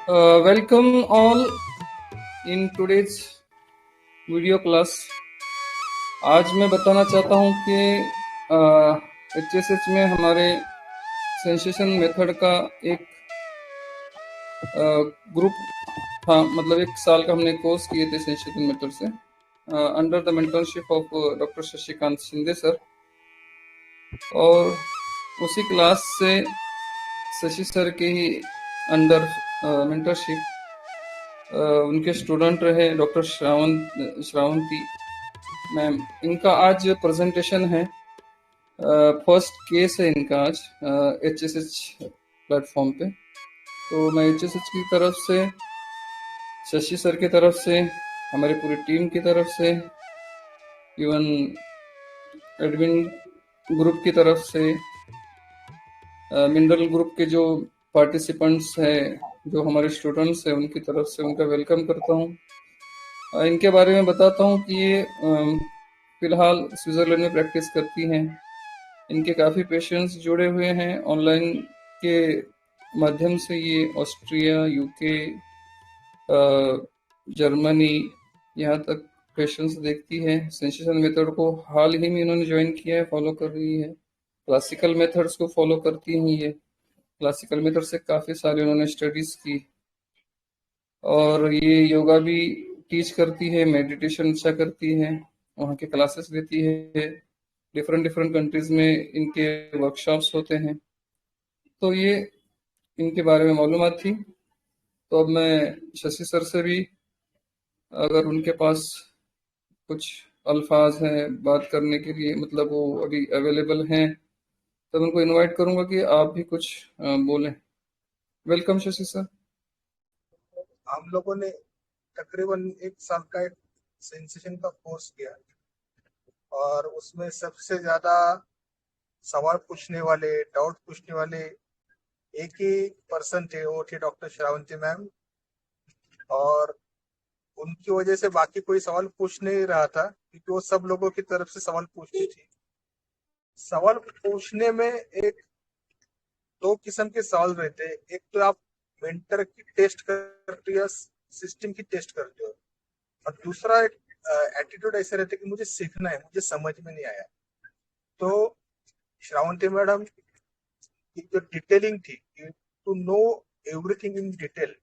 Welcome all in today's video class. आज मैं बताना चाहता हूँ कि HSH में हमारे सेंसेशन मेथड का एक ग्रुप था, मतलब 1 साल का हमने कोर्स किए थे सेंसेशन मेथड से under the mentorship of doctor Shashikant Shinde sir. और उसी क्लास से शशि सर के ही अंडर मेंटरशिप उनके स्टूडेंट रहे डॉक्टर श्रावंती मैम। इनका आज प्रेजेंटेशन है, फर्स्ट केस है इनका आज HSH प्लेटफॉर्म पे। तो मैं HSH की तरफ से, शशि सर की तरफ से, हमारी पूरी टीम की तरफ से, इवन एडमिन ग्रुप की तरफ से, मिनरल ग्रुप के जो पार्टिसिपेंट्स हैं, जो हमारे स्टूडेंट्स हैं, उनकी तरफ से उनका वेलकम करता हूँ। इनके बारे में बताता हूँ कि ये फिलहाल स्विट्ज़रलैंड में प्रैक्टिस करती हैं। इनके काफ़ी पेशेंट्स जुड़े हुए हैं ऑनलाइन के माध्यम से। ये ऑस्ट्रिया, यूके, जर्मनी, यहाँ तक पेशेंट्स देखती है। सेंसेशन मेथड को हाल ही में इन्होंने ज्वाइन किया है, फॉलो कर रही है। क्लासिकल मेथड्स को फॉलो करती हैं ये। क्लासिकल मेथड से काफ़ी सारे उन्होंने स्टडीज़ की, और ये योगा भी टीच करती है, मेडिटेशन अच्छा करती है, वहाँ के क्लासेस लेती है। डिफरेंट कंट्रीज में इनके वर्कशॉप्स होते हैं। तो ये इनके बारे में मालूमात थी। तो अब मैं शशि सर से भी, अगर उनके पास कुछ अल्फाज हैं बात करने के लिए, मतलब वो अभी अवेलेबल हैं, तो उनको इनवाइट करूंगा कि आप भी कुछ बोलें। Welcome Shashi sir. हम लोगों ने तकरीबन 1 साल का एक सेंसेशन का कोर्स किया, और उसमें सबसे ज्यादा सवाल पूछने वाले, डाउट पूछने वाले एक ही पर्सन थे, वो थे डॉक्टर श्रावंती मैम। और उनकी वजह से बाकी कोई सवाल पूछ नहीं रहा था, क्योंकि वो सब लोगों की तरफ से सवाल पूछती थी। सवाल पूछने में एक 2 किस्म के सवाल रहते हैं। एक तो आप मेंटर की टेस्ट करते हो या सिस्टम की टेस्ट करते हो, और दूसरा एक एटीट्यूड ऐसा रहता है कि मुझे सीखना है, मुझे समझ में नहीं आया। तो श्रावंती मैडम की जो डिटेलिंग थी, to know everything in detail,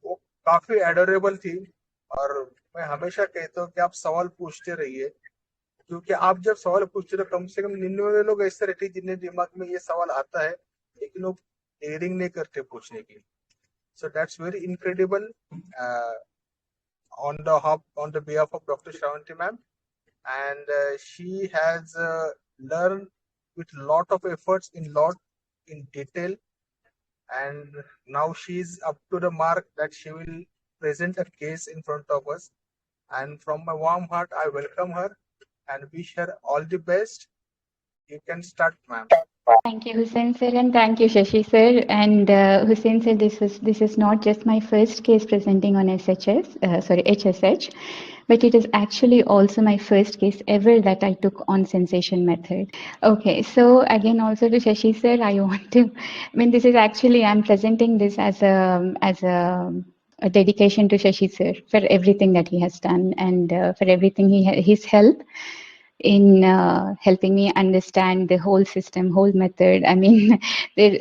वो काफी एडोरेबल थी। और मैं हमेशा कहता हूँ कि आप सवाल पूछते रहिए, क्योंकि आप जब सवाल पूछते हो, कम से कम 99 लोग ऐसे रहते हैं जिन्हें दिमाग में ये सवाल आता है, लेकिन वो डेयरिंग नहीं करते पूछने की। So that's very incredible on the behalf of Dr. Shravanti ma'am, and she has learned with lot of efforts in detail, and now she's up to the mark that she will present a case in front of us. And from my warm heart, I welcome her and wish her all the best. You can start, ma'am. Thank you, Hussain sir, and thank you, Shashi sir. And Hussain sir, this is not just my first case presenting on HSH, but it is actually also my first case ever that I took on sensation method. Okay, so again, also to Shashi sir, I want to. I mean, this is actually I'm presenting this as a dedication to Shashi sir for everything that he has done, and for everything his help in helping me understand the whole system, whole method. I mean,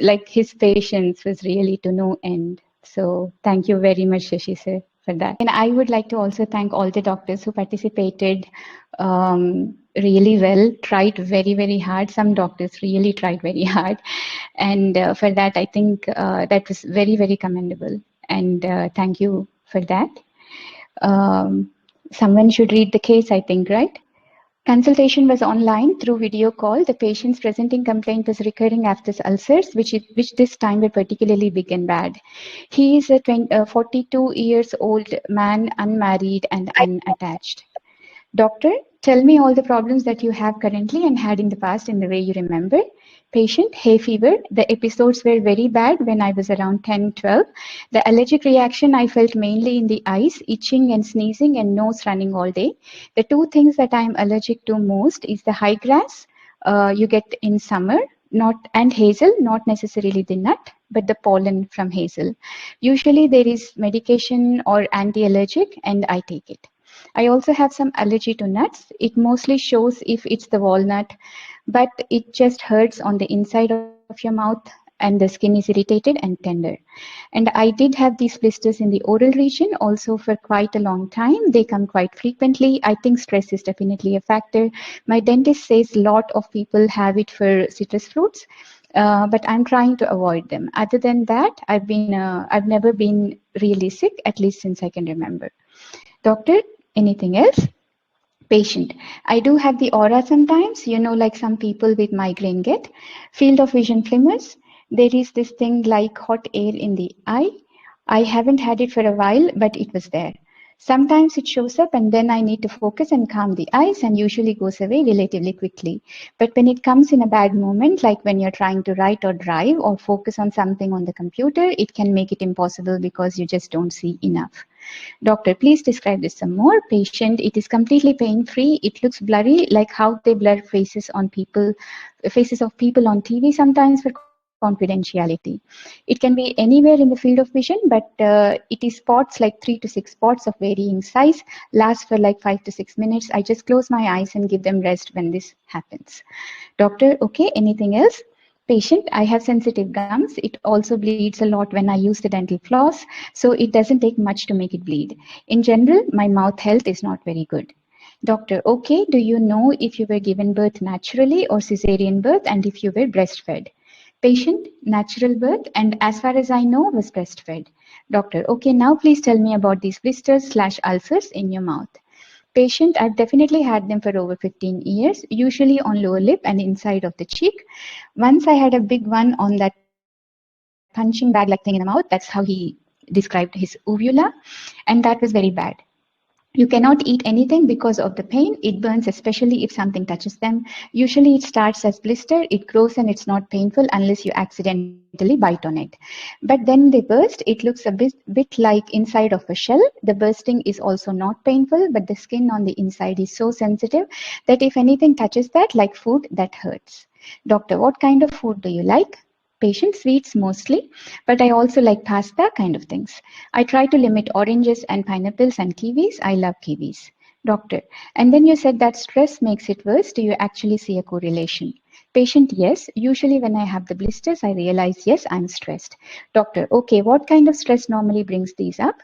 like his patience was really to no end. So thank you very much, Shashi sir, for that. And I would like to also thank all the doctors who participated really well, tried very hard. Some doctors really tried very hard. And for that, I think that was very commendable. And thank you for that. Someone should read the case, I think, right? Consultation was online through video call. The patient's presenting complaint was recurring after ulcers, which this time were particularly big and bad. He is a 42 years old man, unmarried and unattached. Doctor, tell me all the problems that you have currently and had in the past in the way you remember. Patient, hay fever. The episodes were very bad when I was around 10, 12. The allergic reaction I felt mainly in the eyes, itching and sneezing and nose running all day. The 2 things that I'm allergic to most is the high grass you get in summer, and hazel, not necessarily the nut. but the pollen from hazel. Usually there is medication or anti-allergic and I take it. I also have some allergy to nuts. It mostly shows if it's the walnut, but it just hurts on the inside of your mouth and the skin is irritated and tender. And I did have these blisters in the oral region also for quite a long time. They come quite frequently. I think stress is definitely a factor. My dentist says a lot of people have it for citrus fruits, but I'm trying to avoid them. Other than that, I've never been really sick, at least since I can remember. Doctor, anything else? Patient, I do have the aura sometimes, like some people with migraine get. Field of vision flimmers. There is this thing like hot air in the eye. I haven't had it for a while, but it was there. Sometimes it shows up and then I need to focus and calm the eyes and usually goes away relatively quickly. But when it comes in a bad moment, like when you're trying to write or drive or focus on something on the computer, it can make it impossible because you just don't see enough. Doctor, please describe this some more. Patient, it is completely pain-free. It looks blurry, like how they blur faces of people on TV sometimes for confidentiality. It can be anywhere in the field of vision, but it is spots like 3 to 6 spots of varying size, last for like 5 to 6 minutes. I just close my eyes and give them rest when this happens. Doctor, okay, anything else? Patient, I have sensitive gums. It also bleeds a lot when I use the dental floss, so it doesn't take much to make it bleed. In general, my mouth health is not very good. Doctor, okay, do you know if you were given birth naturally or cesarean birth and if you were breastfed? Patient, natural birth, and as far as I know, was breastfed. Doctor, okay, now please tell me about these blisters/ulcers in your mouth. Patient, I've definitely had them for over 15 years, usually on lower lip and inside of the cheek. Once I had a big one on that punching bag like thing in the mouth. That's how he described his uvula, and that was very bad. You cannot eat anything because of the pain. It burns, especially if something touches them. Usually it starts as blister, it grows and it's not painful unless you accidentally bite on it. But then they burst. It looks a bit like inside of a shell. The bursting is also not painful, but the skin on the inside is so sensitive that if anything touches that, like food, that hurts. Doctor, what kind of food do you like? Patient, sweets mostly, but I also like pasta kind of things. I try to limit oranges and pineapples and kiwis. I love kiwis. Doctor, and then you said that stress makes it worse. Do you actually see a correlation? Patient, yes. Usually when I have the blisters, I realize, yes, I'm stressed. Doctor, okay, what kind of stress normally brings these up?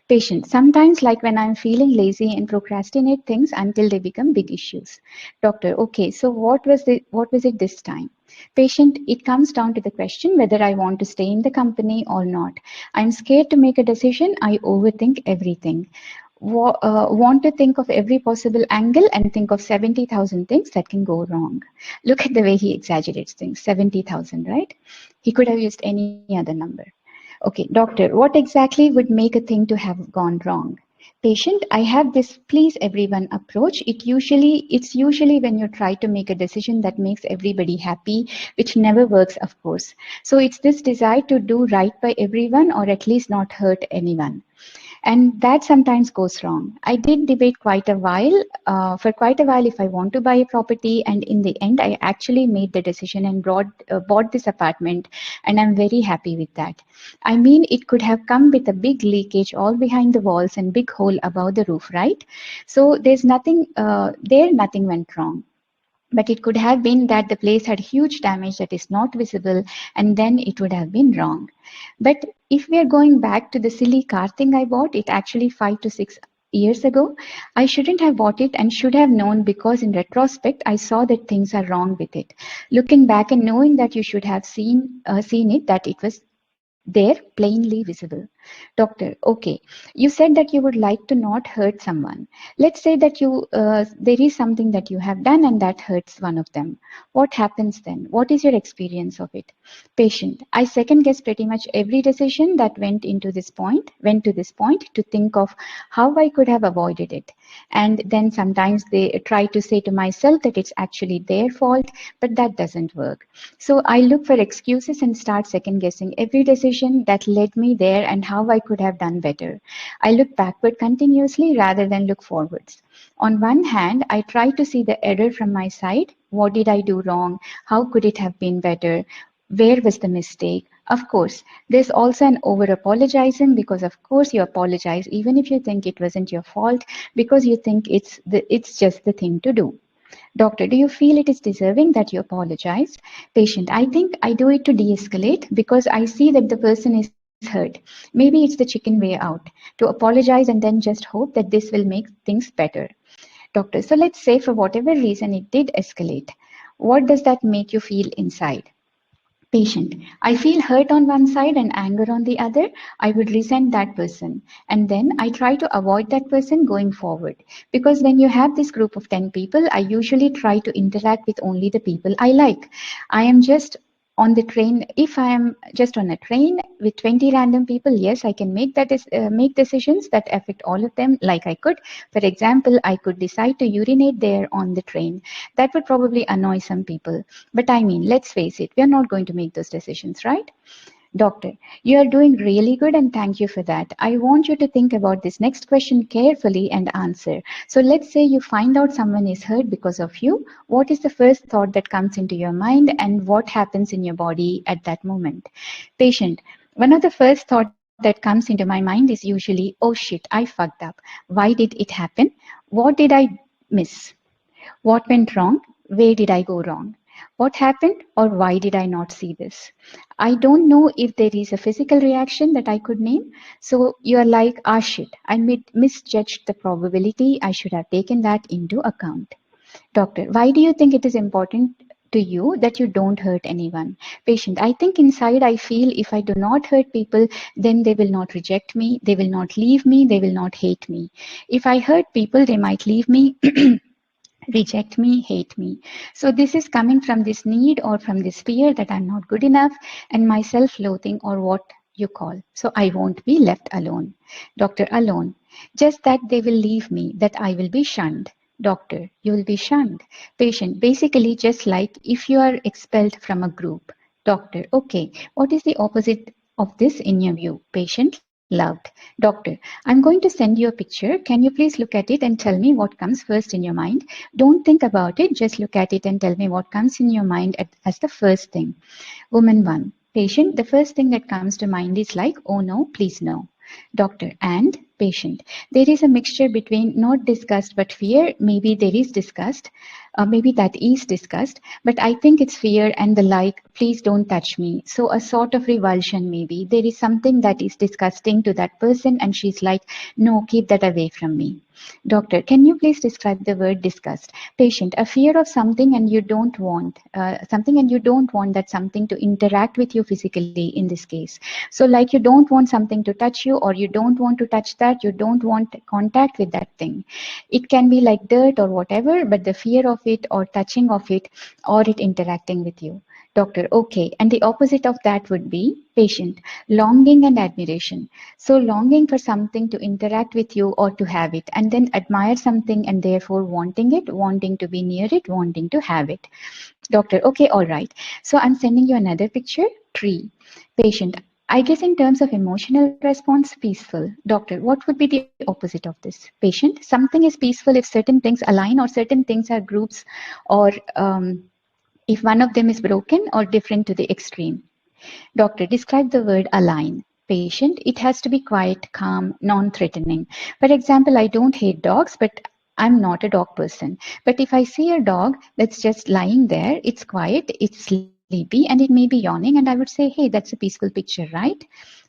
Patient, sometimes like when I'm feeling lazy and procrastinate things until they become big issues. Doctor, okay, so what was it this time? Patient, it comes down to the question whether I want to stay in the company or not. I'm scared to make a decision. I overthink everything. Want to think of every possible angle and think of 70,000 things that can go wrong. Look at the way he exaggerates things. 70,000, right? He could have used any other number. Okay, doctor, what exactly would make a thing to have gone wrong? Patient, I have this please everyone approach. It's usually when you try to make a decision that makes everybody happy, which never works, of course. So it's this desire to do right by everyone or at least not hurt anyone. And that sometimes goes wrong. I did debate for quite a while if I want to buy a property, and in the end, I actually made the decision and bought this apartment, and I'm very happy with that. I mean, it could have come with a big leakage all behind the walls and big hole above the roof, right? So there's nothing nothing went wrong. But it could have been that the place had huge damage that is not visible, and then it would have been wrong. But if we are going back to the silly car thing I bought, it actually 5 to 6 years ago, I shouldn't have bought it and should have known, because in retrospect, I saw that things are wrong with it. Looking back and knowing that you should have seen it, that it was there, plainly visible. Doctor, okay, you said that you would like to not hurt someone. Let's say that there is something that you have done and that hurts one of them. What happens then? What is your experience of it? Patient, I second guess pretty much every decision that went to this point to think of how I could have avoided it. And then sometimes they try to say to myself that it's actually their fault, but that doesn't work. So I look for excuses and start second guessing every decision that led me there and how I could have done better. I look backward continuously rather than look forwards. On one hand, I try to see the error from my side. What did I do wrong? How could it have been better? Where was the mistake? Of course, there's also an over apologizing, because of course you apologize even if you think it wasn't your fault, because you think it's just the thing to do. Doctor, do you feel it is deserving that you apologize? Patient, I think I do it to de-escalate because I see that the person is hurt. Maybe it's the chicken way out, to apologize and then just hope that this will make things better. Doctor, so let's say for whatever reason it did escalate. What does that make you feel inside? Patient, I feel hurt on one side and anger on the other. I would resent that person. And then I try to avoid that person going forward. Because when you have this group of 10 people, I usually try to interact with only the people I like. I am just on the train. If I am just on a train with 20 random people, yes, I can make decisions that affect all of them like I could. For example, I could decide to urinate there on the train. That would probably annoy some people. But I mean, let's face it, we are not going to make those decisions, right? Doctor, you are doing really good and thank you for that. I want you to think about this next question carefully and answer. So let's say you find out someone is hurt because of you. What is the first thought that comes into your mind and what happens in your body at that moment? Patient, one of the first thought that comes into my mind is usually, oh shit, I fucked up. Why did it happen? What did I miss? What went wrong? Where did I go wrong? What happened or why did I not see this? I don't know if there is a physical reaction that I could name. So you're like, ah shit, I misjudged the probability. I should have taken that into account. Doctor, why do you think it is important to you that you don't hurt anyone? Patient, I think inside I feel if I do not hurt people, then they will not reject me, they will not leave me, they will not hate me. If I hurt people, they might leave me. Reject me, hate me. So this is coming from this need or from this fear that I'm not good enough and my self-loathing or what you call. So I won't be left alone. Doctor, alone. Just that they will leave me, that I will be shunned. Doctor, you will be shunned. Patient, basically just like if you are expelled from a group. Doctor, okay. What is the opposite of this in your view? Patient, loved. Doctor, I'm going to send you a picture. Can you please look at it and tell me what comes first in your mind? Don't think about it. Just look at it and tell me what comes in your mind as the first thing. Woman 1. Patient, the first thing that comes to mind is like, oh no, please no. Doctor, and patient. There is a mixture between not disgust but fear. Maybe there is disgust. Maybe that is disgust. But I think it's fear and the like, please don't touch me. So a sort of revulsion maybe. There is something that is disgusting to that person and she's like, no, keep that away from me. Doctor, can you please describe the word disgust? Patient, a fear of something and you don't want that something to interact with you physically in this case. So like you don't want something to touch you or you don't want to touch that, you don't want contact with that thing. It can be like dirt or whatever, but the fear of it or touching of it or it interacting with you. Doctor, okay. And the opposite of that would be patient, longing and admiration. So longing for something to interact with you or to have it, and then admire something and therefore wanting it, wanting to be near it, wanting to have it. Doctor, okay, all right. So I'm sending you another picture, tree. Patient, I guess in terms of emotional response, peaceful. Doctor, what would be the opposite of this? Patient, something is peaceful if certain things align or certain things are groups or if one of them is broken or different to the extreme. Doctor, describe the word align. Patient, it has to be quiet, calm, non-threatening. For example, I don't hate dogs, but I'm not a dog person. But if I see a dog that's just lying there, it's quiet, it's sleepy, and it may be yawning, and I would say, hey, that's a peaceful picture, right?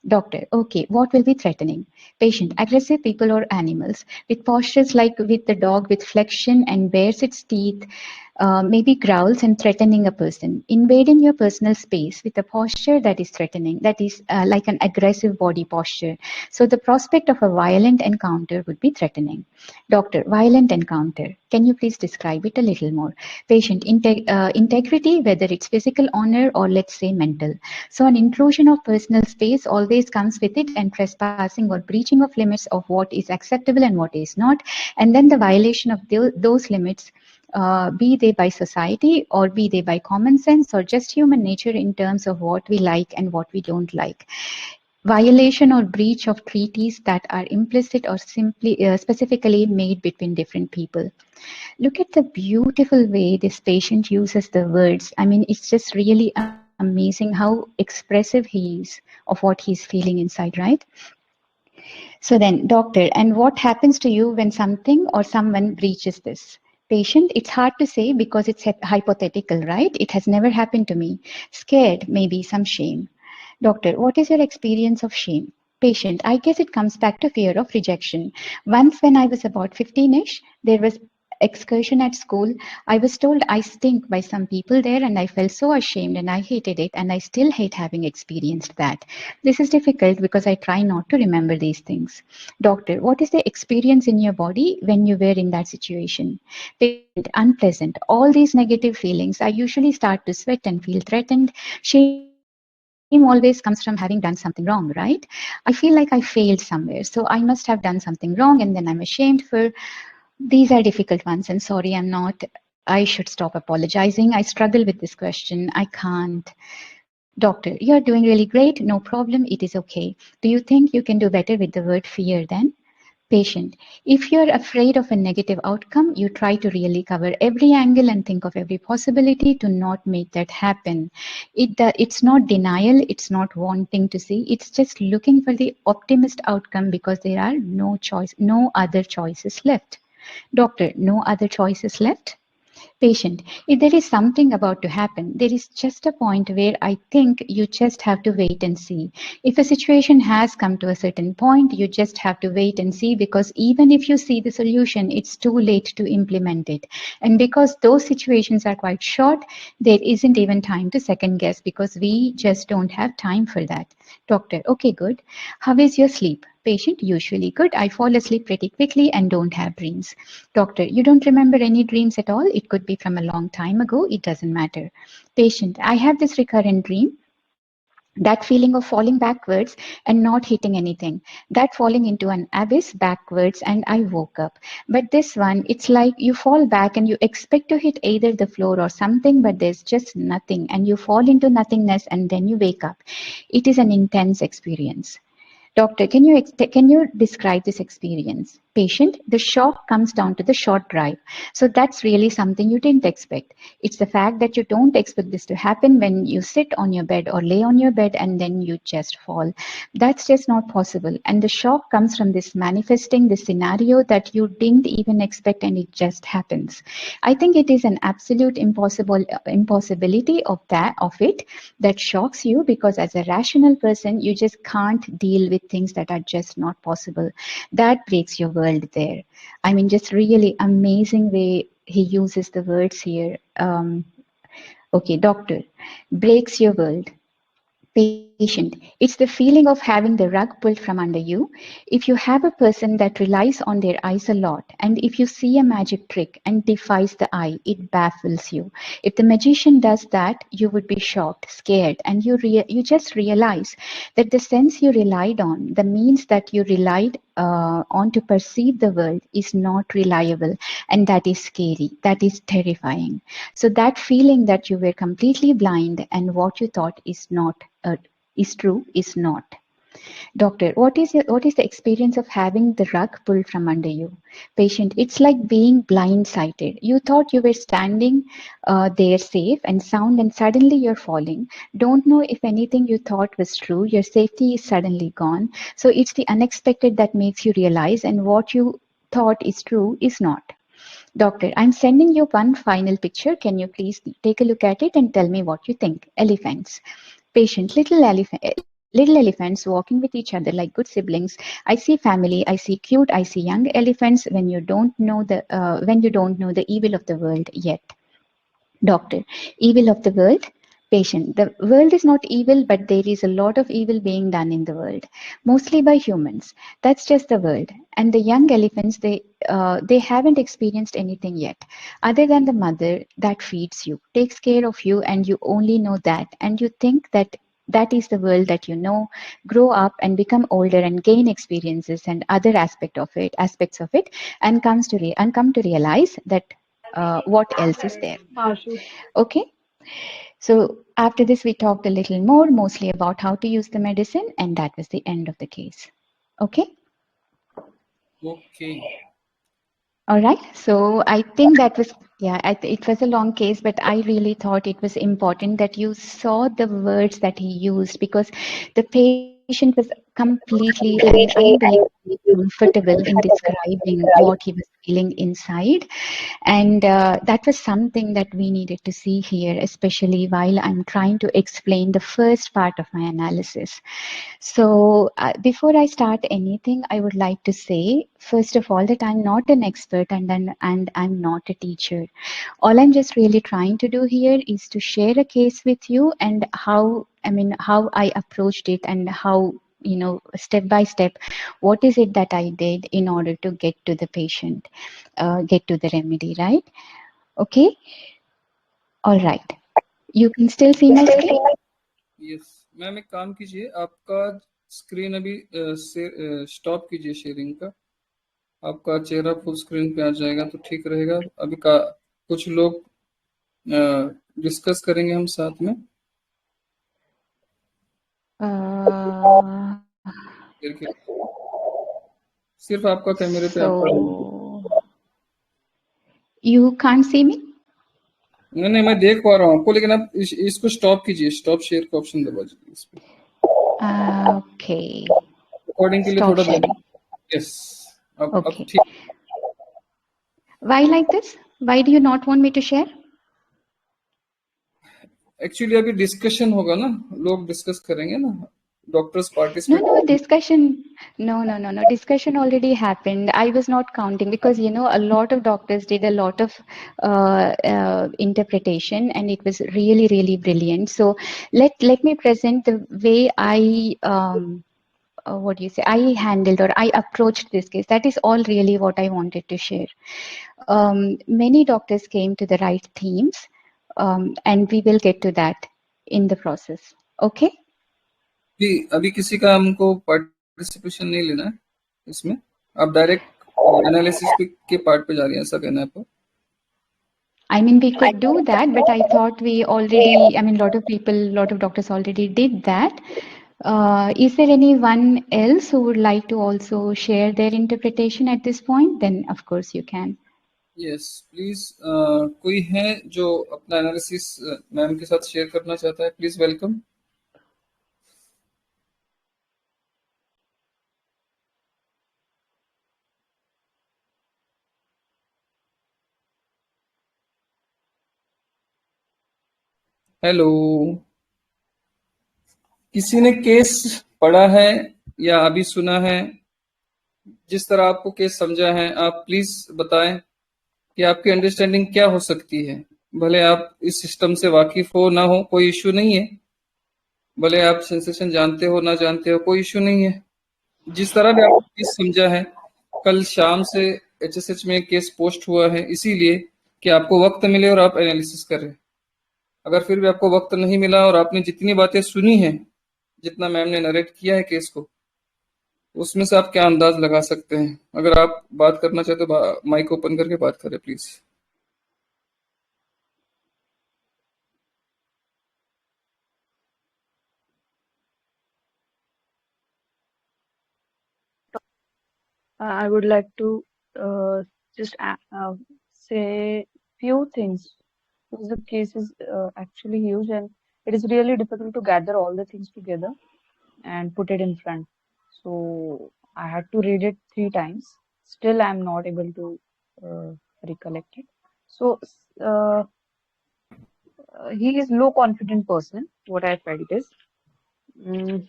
Doctor, okay, what will be threatening? Patient, aggressive people or animals with postures like with the dog with flexion and bares its teeth, maybe growls and threatening a person, invading your personal space with a posture that is threatening, that is like an aggressive body posture. So the prospect of a violent encounter would be threatening. Doctor, violent encounter. Can you please describe it a little more? Patient, integrity, whether it's physical honor or let's say mental. So an intrusion of personal space always comes with it, and trespassing or breaching of limits of what is acceptable and what is not. And then the violation of those limits, be they by society or be they by common sense or just human nature in terms of what we like and what we don't like. Violation or breach of treaties that are implicit or simply specifically made between different people. Look at the beautiful way this patient uses the words. I mean, it's just really amazing. amazing how expressive he is of what he's feeling inside, right? So then, doctor, and what happens to you when something or someone breaches this? Patient, it's hard to say because it's hypothetical, right? It has never happened to me. Scared, maybe some shame. Doctor, what is your experience of shame? Patient, I guess it comes back to fear of rejection. Once when I was about 15-ish, there was excursion at school. I was told I stink by some people there and I felt so ashamed and I hated it and I still hate having experienced that. This is difficult because I try not to remember these things. Doctor, what is the experience in your body when you were in that situation? Patient, unpleasant. All these negative feelings. I usually start to sweat and feel threatened. Shame always comes from having done something wrong, right? I feel like I failed somewhere, so I must have done something wrong and then I'm ashamed for. These are difficult ones, and sorry, I should stop apologizing. I struggle with this question. I can't. Doctor, you're doing really great. No problem. It is okay. Do you think you can do better with the word fear then? Patient, if you're afraid of a negative outcome, you try to really cover every angle and think of every possibility to not make that happen. It's not denial, it's not wanting to see, it's just looking for the optimist outcome because there are no other choices left. Doctor, no other choices left? Patient, if there is something about to happen, there is just a point where I think you just have to wait and see. If a situation has come to a certain point, you just have to wait and see because even if you see the solution, it's too late to implement it. And because those situations are quite short, there isn't even time to second guess because we just don't have time for that. Doctor, okay, good. How is your sleep? Patient, usually good. I fall asleep pretty quickly and don't have dreams. Doctor, you don't remember any dreams at all? It could be from a long time ago. It doesn't matter. Patient, I have this recurrent dream. That feeling of falling backwards and not hitting anything, that falling into an abyss backwards and I woke up. But this one, it's like you fall back and you expect to hit either the floor or something, but there's just nothing and you fall into nothingness and then you wake up. It is an intense experience. Doctor, can you describe this experience? Patient, the shock comes down to the short drive. So that's really something you didn't expect. It's the fact that you don't expect this to happen when you sit on your bed or lay on your bed and then you just fall. That's just not possible. And the shock comes from this manifesting the scenario that you didn't even expect and it just happens. I think it is an absolute impossibility of it that shocks you because as a rational person, you just can't deal with things that are just not possible. That breaks your world there. I mean, just really amazing way he uses the words here. Okay, doctor, breaks your world. Patient, it's the feeling of having the rug pulled from under you. If you have a person that relies on their eyes a lot, and if you see a magic trick and defies the eye, it baffles you. If the magician does that, you would be shocked, scared, and you just realize that the sense you relied on, the means that you relied on to perceive the world, is not reliable, and that is scary. That is terrifying. So that feeling that you were completely blind and what you thought is true is not. Doctor, what is the experience of having the rug pulled from under you? Patient, it's like being blindsided. You thought you were standing there safe and sound and suddenly you're falling. Don't know if anything you thought was true. Your safety is suddenly gone. So it's the unexpected that makes you realize and what you thought is true is not. Doctor, I'm sending you one final picture. Can you please take a look at it and tell me what you think? Elephants. Patient, little elephants walking with each other like good siblings. I see family. I see cute. I see young elephants. When you don't know the evil of the world yet. Doctor, evil of the world. Patient, the world is not evil, but there is a lot of evil being done in the world, mostly by humans. That's just the world. And the young elephants, they haven't experienced anything yet, other than the mother that feeds you, takes care of you, and you only know that. And you think that that is the world that you know, grow up and become older and gain experiences and other aspects of it, and come to realize that what else is there. Okay. So after this, we talked a little more, mostly about how to use the medicine, and that was the end of the case. Okay? Okay. All right. So I think that was, yeah, it was a long case, but I really thought it was important that you saw the words that he used, because the patient was completely, I mean, unbelievably comfortable in describing what he was feeling inside. And that was something that we needed to see here, especially while I'm trying to explain the first part of my analysis. So, before I start anything, I would like to say, first of all, that I'm not an expert and I'm not a teacher. All I'm just really trying to do here is to share a case with you and how I approached it and how, step by step, what is it that I did in order to get to the patient, get to the remedy, right? Okay. All right. You can still see my screen? Yes ma'am, एक काम कीजिए, आपका screen अभी stop कीजिए sharing का, आपका चेहरा full screen पे आ जाएगा तो ठीक रहेगा। अभी का कुछ लोग डिस्कस करेंगे हम साथ में। देखिए, सिर्फ आपका कैमरे पे आपका So, you can't see me? नहीं, मैं देख पा रहा हूँ आपको, लेकिन आप इसको स्टॉप कीजिए, स्टॉप शेयर का ऑप्शन दबा दीजिए इस पे। Okay. रिकॉर्डिंग के लिए Stop थोड़ा sharing. यस, अब Okay. ठीक। Why like this? Why do you not want me to share? Actually अभी डिस्कशन होगा ना, लोग डिस्कस करेंगे ना, doctors No, participate. discussion. No. Discussion already happened. I was not counting because, a lot of doctors did a lot of interpretation, and it was really, really brilliant. So let me present the way what do you say, I handled or I approached this case. That is all really what I wanted to share. Many doctors came to the right themes, and we will get to that in the process. Okay? अभी किसी का हमको participation नहीं लेना है इसमें, आप direct analysis के पार्ट पे जा रही हैं, ऐसा कहना है आपको? I mean, we could do that, but I thought we already, I mean, a lot of people, a lot of doctors already did that. Is there anyone else who would like to also share their interpretation at this point? Then, of course, you can. Yes please, कोई है जो अपना analysis ma'am के साथ share करना चाहता है? Please welcome. Hello, किसी ने केस पढ़ा है या अभी सुना है? जिस तरह आपको केस समझा है, आप प्लीज बताएं कि आपकी अंडरस्टैंडिंग क्या हो सकती है। भले आप इस सिस्टम से वाकिफ हो ना हो, कोई इश्यू नहीं है। भले आप सेंसेशन जानते हो ना जानते हो, कोई इश्यू नहीं है। जिस तरह भी आपको केस समझा है, कल शाम से एचएसएच में केस पोस्ट हुआ है इसीलिए कि आपको वक्त मिले और आप एनालिसिस करें। अगर फिर भी आपको वक्त नहीं मिला और आपने जितनी बातें सुनी हैं, जितना मैम ने नरेट किया है केस को, उसमें से आप क्या अंदाज लगा सकते हैं? अगर आप बात करना चाहते हो, माइक ओपन करके बात करें please. I would like to just say few things because the case is actually huge and it is really difficult to gather all the things together and put it in front. So I had to read it 3 times. Still, I'm not able to recollect it. So he is low confident person. What I felt is. Mm,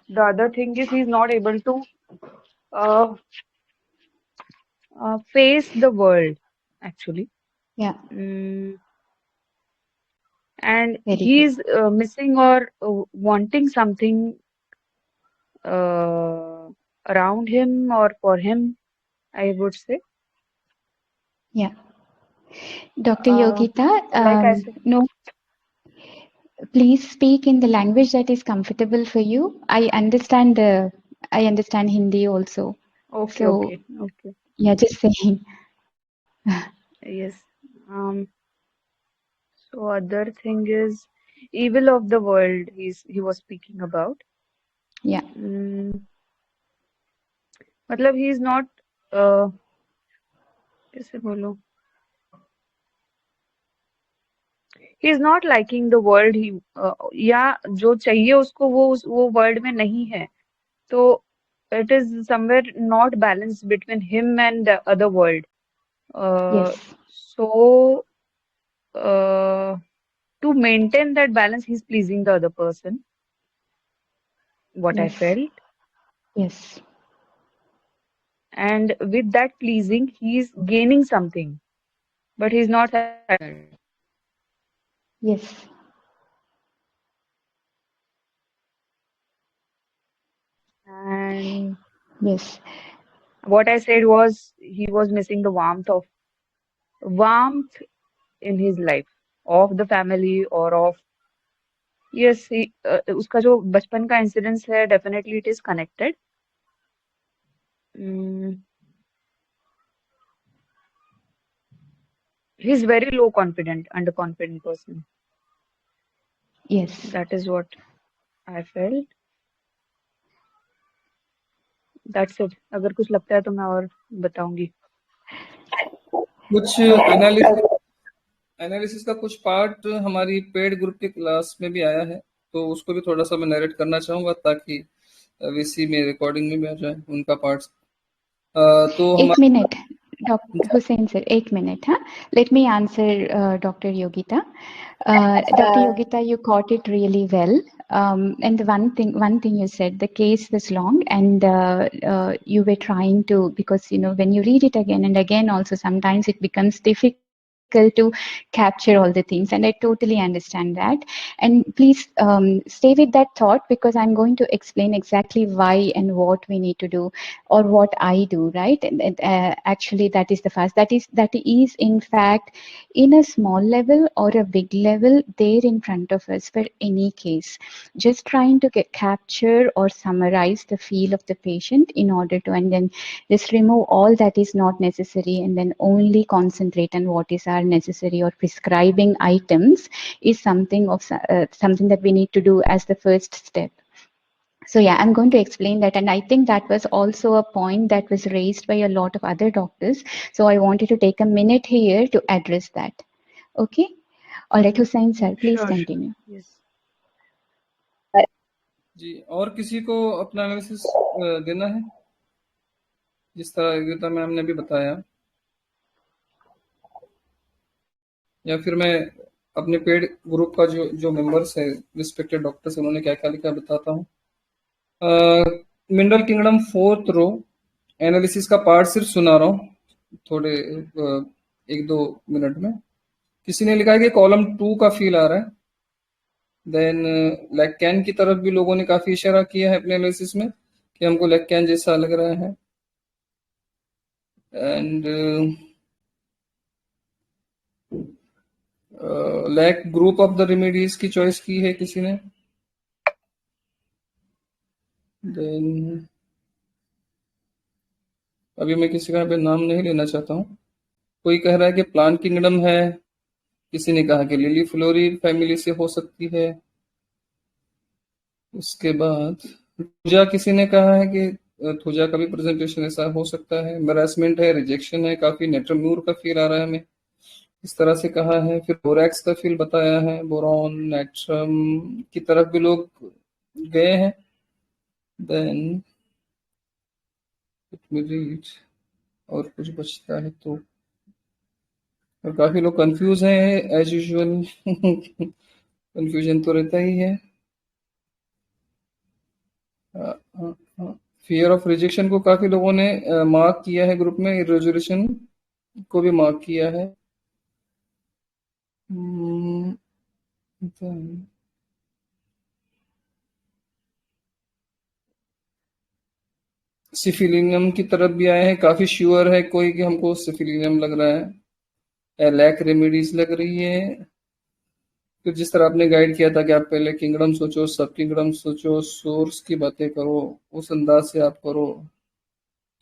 the other thing is he's not able to uh, face the world actually. Yeah, And very good. he's missing or wanting something around him or for him, I would say. Yeah. Dr. Uh, Yogita, like I said, no, please speak in the language that is comfortable for you. I understand Hindi also. okay, So, okay, yeah, just saying. yes. Um, so other thing is evil of the world he was speaking about. Yeah. Mm, matlab he is not uh, कैसे बोलूं, he is not liking the world, he या जो चाहिए उसको वो world में नहीं है, तो it is somewhere not balanced between him and the other world. Yes. So to maintain that balance, he's pleasing the other person. What I Yes. felt, Yes. and with that pleasing, he's gaining something, but he's not satisfied. Yes. And Yes. what I said was he was missing the warmth in his life, of the family or of, yes, उसका जो बचपन का incidence है, definitely it is connected. He's very low confident, underconfident person. Yes. That is what I felt. That's it. अगर कुछ लगता है तो मैं और बताऊंगी. कुछ एनालिसिस का कुछ पार्ट हमारी पेड ग्रुप के क्लास में भी आया है, तो उसको भी थोड़ा सा मैं नरेट करना चाहूंगा ताकि वीसी में रिकॉर्डिंग में भी आ जाए उनका पार्ट. तो एक minute Dr. Hussain sir, 8 minutes. Huh? Let me answer Dr. Yogita. Dr. Yogita, you caught it really well. And one thing you said, the case was long, and you were trying to, because when you read it again and again, also sometimes it becomes difficult to capture all the things, and I totally understand that. And please stay with that thought, because I'm going to explain exactly why and what we need to do, or what I do, right? And actually, that is the first. That is in fact, in a small level or a big level, there in front of us for any case. Just trying to capture or summarize the feel of the patient in order to, and then just remove all that is not necessary, and then only concentrate on what is our necessary or prescribing items, is something that we need to do as the first step. So yeah, I'm going to explain that. And I think that was also a point that was raised by a lot of other doctors. So I wanted to take a minute here to address that. Okay. All right, Hussain sir, please continue. Yes. जी, और किसी को अपना analysis देना है जिस तरह Yogita ma'am ने भी बताया, या फिर मैं अपने पेड ग्रुप का जो मेंबर्स है, रिस्पेक्टेड डॉक्टर्स, उन्होंने क्या क्या लिखा बताता हूँ. मिनरल किंगडम 4th रो एनालिसिस का पार्ट सिर्फ सुना रहा हूँ थोड़े 1-2 मिनट में. किसी ने लिखा है कि कॉलम 2 का फील आ रहा है. देन लैक्कैन की तरफ भी लोगों ने काफी इशारा किया है अपने एनालिसिस में कि हमको लैक्कैन जैसा लग रहा है. And lack group of the remedies की चॉइस की है किसी ने. देन अभी मैं किसी का यहाँ पे नाम नहीं लेना चाहता हूँ. कोई कह रहा है कि प्लांट किंगडम है, किसी ने कहा कि लिली फ्लोरी फैमिली से हो सकती है. उसके बाद थुजा किसी ने कहा है कि थुजा का भी प्रेजेंटेशन ऐसा हो सकता है. हरासमेंट है, रिजेक्शन है, काफी नेट्रम्यूर का फील आ रहा है हमें, इस तरह से कहा है. फिर बोरैक्स का फील बताया है, बोरॉन नेट्रम की तरफ भी लोग गए हैं. देन रीड और कुछ बचता है तो, और काफी लोग कंफ्यूज हैं एज यूजुअल. कंफ्यूजन तो रहता ही है. फियर ऑफ रिजेक्शन को काफी लोगों ने मार्क किया है ग्रुप में, रेजोल्यूशन को भी मार्क किया है. सिफिलिनियम की तरफ भी आए हैं, काफी श्योर है कोई कि हमको सिफिलिनियम लग रहा है. लैक रेमेडीज लग रही है. फिर जिस तरह आपने गाइड किया था कि आप पहले किंगडम सोचो, सब किंगडम सोचो, सोर्स की बातें करो, उस अंदाज से आप करो.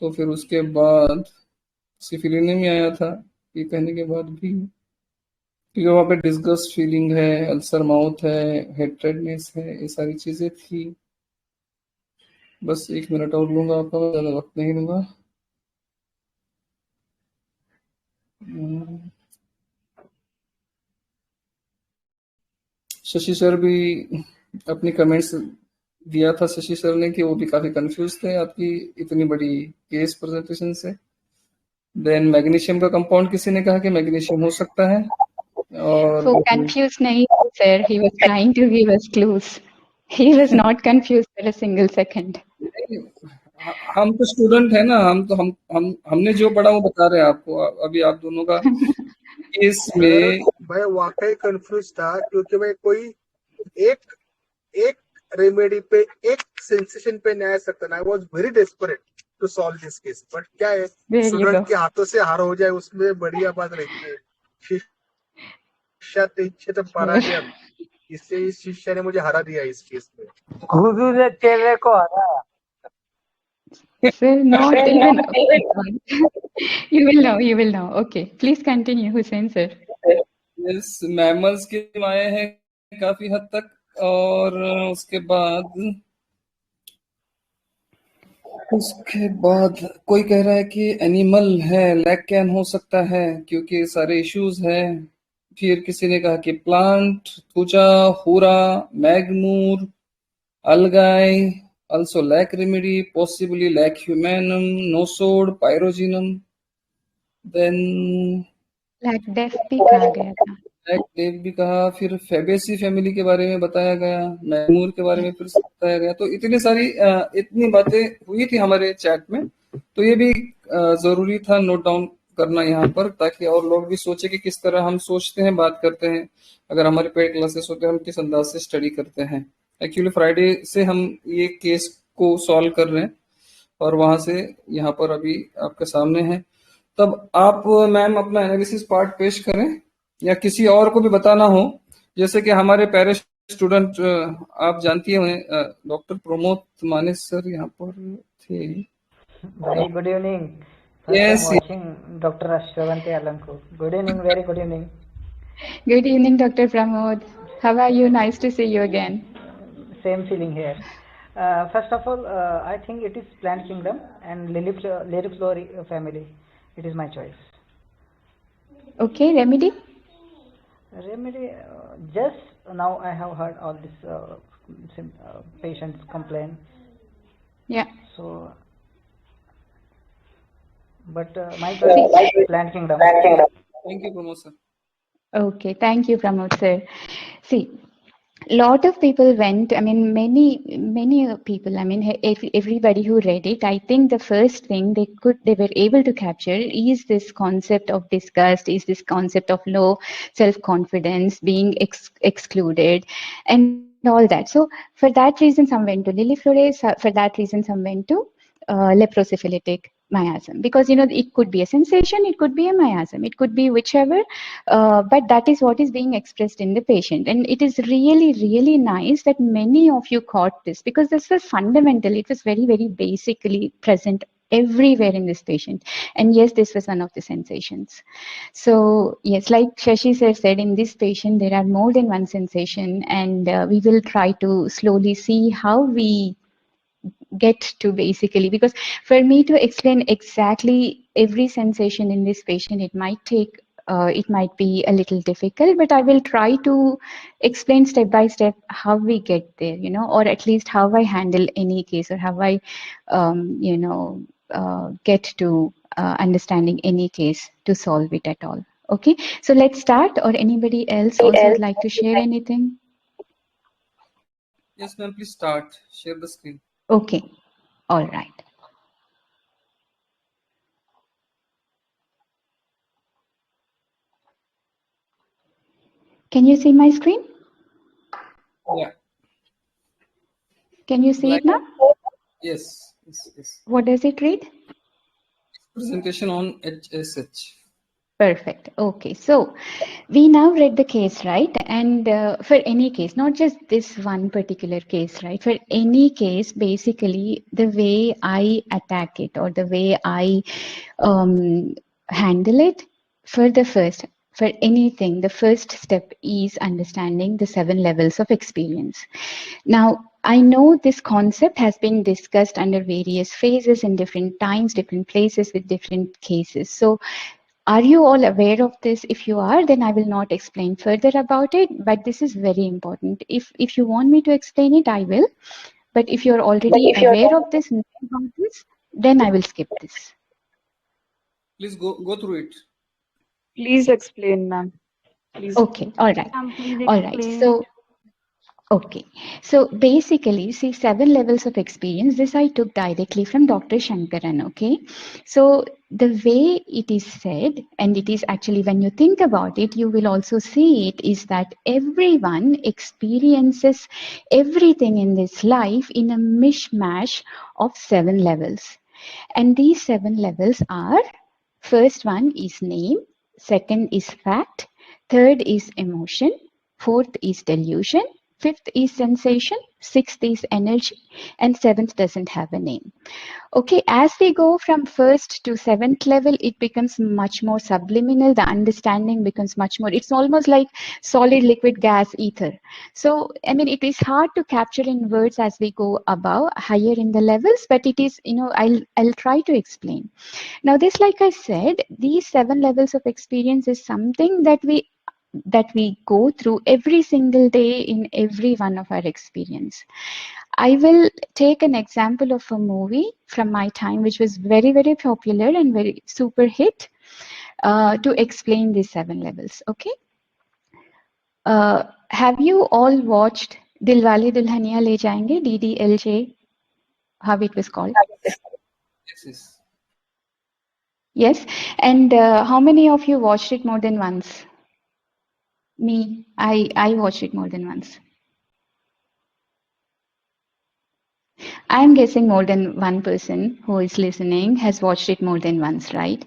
तो फिर उसके बाद सिफिलिनियम में आया था, ये कहने के बाद भी, क्योंकि वहाँ पे डिस्गस्ट फीलिंग है, अल्सर माउथ है, हेट्रेडनेस है, ये सारी चीजें थी. बस 1 मिनट और लूंगा आपका, ज्यादा वक्त नहीं लूंगा. शशि सर भी अपनी कमेंट्स दिया था शशि सर ने कि वो भी काफी कंफ्यूज थे आपकी इतनी बड़ी केस प्रेजेंटेशन से। देन मैग्नीशियम का कंपाउंड किसी ने कहा कि मैग्नीशियम हो सकता है, और So confused nahi, sir. He was trying to give us clues. He was not confused for a single second. हम तो स्टूडेंट है ना, हमने जो पढ़ा वो बता रहे हैं आपको। अभी आप दोनों का केस में मैं वाकई कंफ्यूज था, क्योंकि मैं कोई एक रेमेडी पे, एक सेंसेशन पे नहीं आ सकता। I was very desperate to solve this case, but क्या है, स्टूडेंट के हाथों से हार हो जाए उसमें बढ़िया बात रहती है। शिष्य तो परा गया, इससे इस शिष्य ने मुझे हरा दिया इस केस में। गुरु ने चेले को हराया। Sir, not even. You will know. Okay, please continue, Hussain sir. Yes, mammals के माए हैं काफी हद तक, और उसके बाद कोई कह रहा है कि एनिमल है, लैक कैन हो सकता है क्योंकि सारे इश्यूज हैं। फिर किसी ने कहा कि प्लांट, थूजा, हुरा, मैग्मूर, अलगाई, also lac remedy, possibly lac humanum, nosode, pyrogenum. Then Like deaf भी कहा गया था। लाक डेव भी कहा, फिर फेबेसी फैमिली के बारे में बताया गया, मैमूर के बारे में फिर से बताया गया। तो इतनी बातें हुई थी हमारे चैट में, तो ये भी जरूरी था नोट डाउन करना यहाँ पर, ताकि और लोग भी सोचे कि किस तरह हम सोचते हैं, बात करते हैं। अगर हमारे पेड क्लासेस होते हैं, हम किस अंदाज से स्टडी करते हैं। एक्चुअली फ्राइडे से हम ये केस को सॉल्व कर रहे हैं, और वहां से यहाँ पर अभी आपके सामने है। तब आप मैम अपना एनालिसिस पार्ट पेश करें, या किसी और को भी बताना हो, जैसे कि हमारे पैरे स्टूडेंट आप जानती हैं, डॉक्टर प्रमोद मानेश सर यहाँ पर थे। Very good evening. Yes. I'm watching Dr. Ashwavanti Alanko. Good evening, very good evening. Good evening, Dr. Pramod. How are you? Nice to see you again. Same feeling here. First of all, I think it is plant kingdom and Liriflora family. It is my choice. Okay, remedy? Remedy, just now I have heard all this patients complain. Yeah. So, but my choice is plant kingdom. Thank you, Pramod sir. Okay, thank you, Pramod sir. See, lot of people went, I mean, many people, I mean, everybody who read it, I think the first thing they were able to capture is this concept of disgust, is this concept of low self-confidence, being excluded, and all that. So for that reason, some went to Liriflora, for that reason, some went to leprosyphilitic miasm, because it could be a sensation, it could be a miasm, it could be whichever, but that is what is being expressed in the patient. And it is really, really nice that many of you caught this, because this was fundamental, it was very, very basically present everywhere in this patient. And yes, this was one of the sensations. So yes, like Shashi sir said, in this patient there are more than one sensation, and we will try to slowly see how we get to basically, because for me to explain exactly every sensation in this patient, it might be a little difficult, but I will try to explain step by step how we get there, or at least how I handle any case, or how I get to understanding any case to solve it at all. Okay, so let's start. Or anybody else also would like to share anything? Yes ma'am, please start, share the screen. Okay, all right. Can you see my screen? Yeah. Can you see it now? Yes. What does it read? Presentation on HSH. Perfect. Okay, so we now read the case, right? And for any case, not just this one particular case, right? For any case, basically, the way I attack it, or the way I handle it, for anything, the first step is understanding the 7 levels of experience. Now, I know this concept has been discussed under various phases in different times, different places, with different cases. So Are you all aware of this? If you are, then I will not explain further about it, but this is very important. If you want me to explain it, I will. But if you're already aware of this, know about this, then I will skip this. Please go through it. Please explain, ma'am. Please. Okay, all right. Please All right. explain So, it. okay. So basically, see, 7 levels of experience. This I took directly from Dr. Shankaran. Okay. So the way it is said, and it is actually, when you think about it, you will also see it, is that everyone experiences everything in this life in a mishmash of 7 levels. And these 7 levels are: first one is name, second is fact, third is emotion, fourth is delusion, fifth is sensation, sixth is energy, and seventh doesn't have a name. Okay, as we go from first to seventh level, it becomes much more subliminal. The understanding becomes much more, it's almost like solid, liquid, gas, ether. So, I mean, it is hard to capture in words as we go above, higher in the levels, but it is, I'll try to explain. Now, this, like I said, these 7 levels of experience is something that we go through every single day in every one of our experience. I will take an example of a movie from my time, which was very, very popular and very super hit, to explain these 7 levels. Okay. Have you all watched Dilwale Dulhaniya Le Jayenge, DDLJ, how it was called? Yes. Yes. And how many of you watched it more than once? Me, I watched it more than once. I'm guessing more than one person who is listening has watched it more than once, right?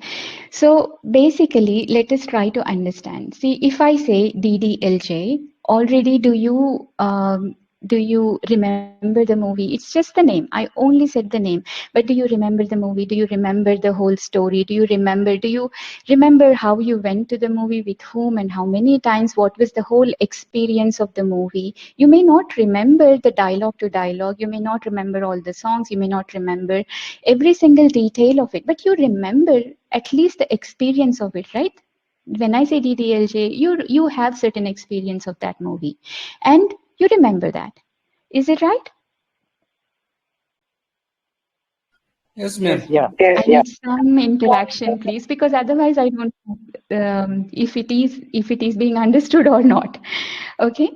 So basically, let us try to understand. See, if I say DDLJ, already do you remember the movie? It's just the name. I only said the name. But do you remember the movie? Do you remember the whole story? Do you remember how you went to the movie, with whom and how many times? What was the whole experience of the movie? You may not remember the dialogue to dialogue. You may not remember all the songs. You may not remember every single detail of it, but you remember at least the experience of it, right? When I say DDLJ, you have certain experience of that movie, and you remember that. Is it right? Yes, ma'am. I need some interaction, please, because otherwise I don't know if it is being understood or not. Okay.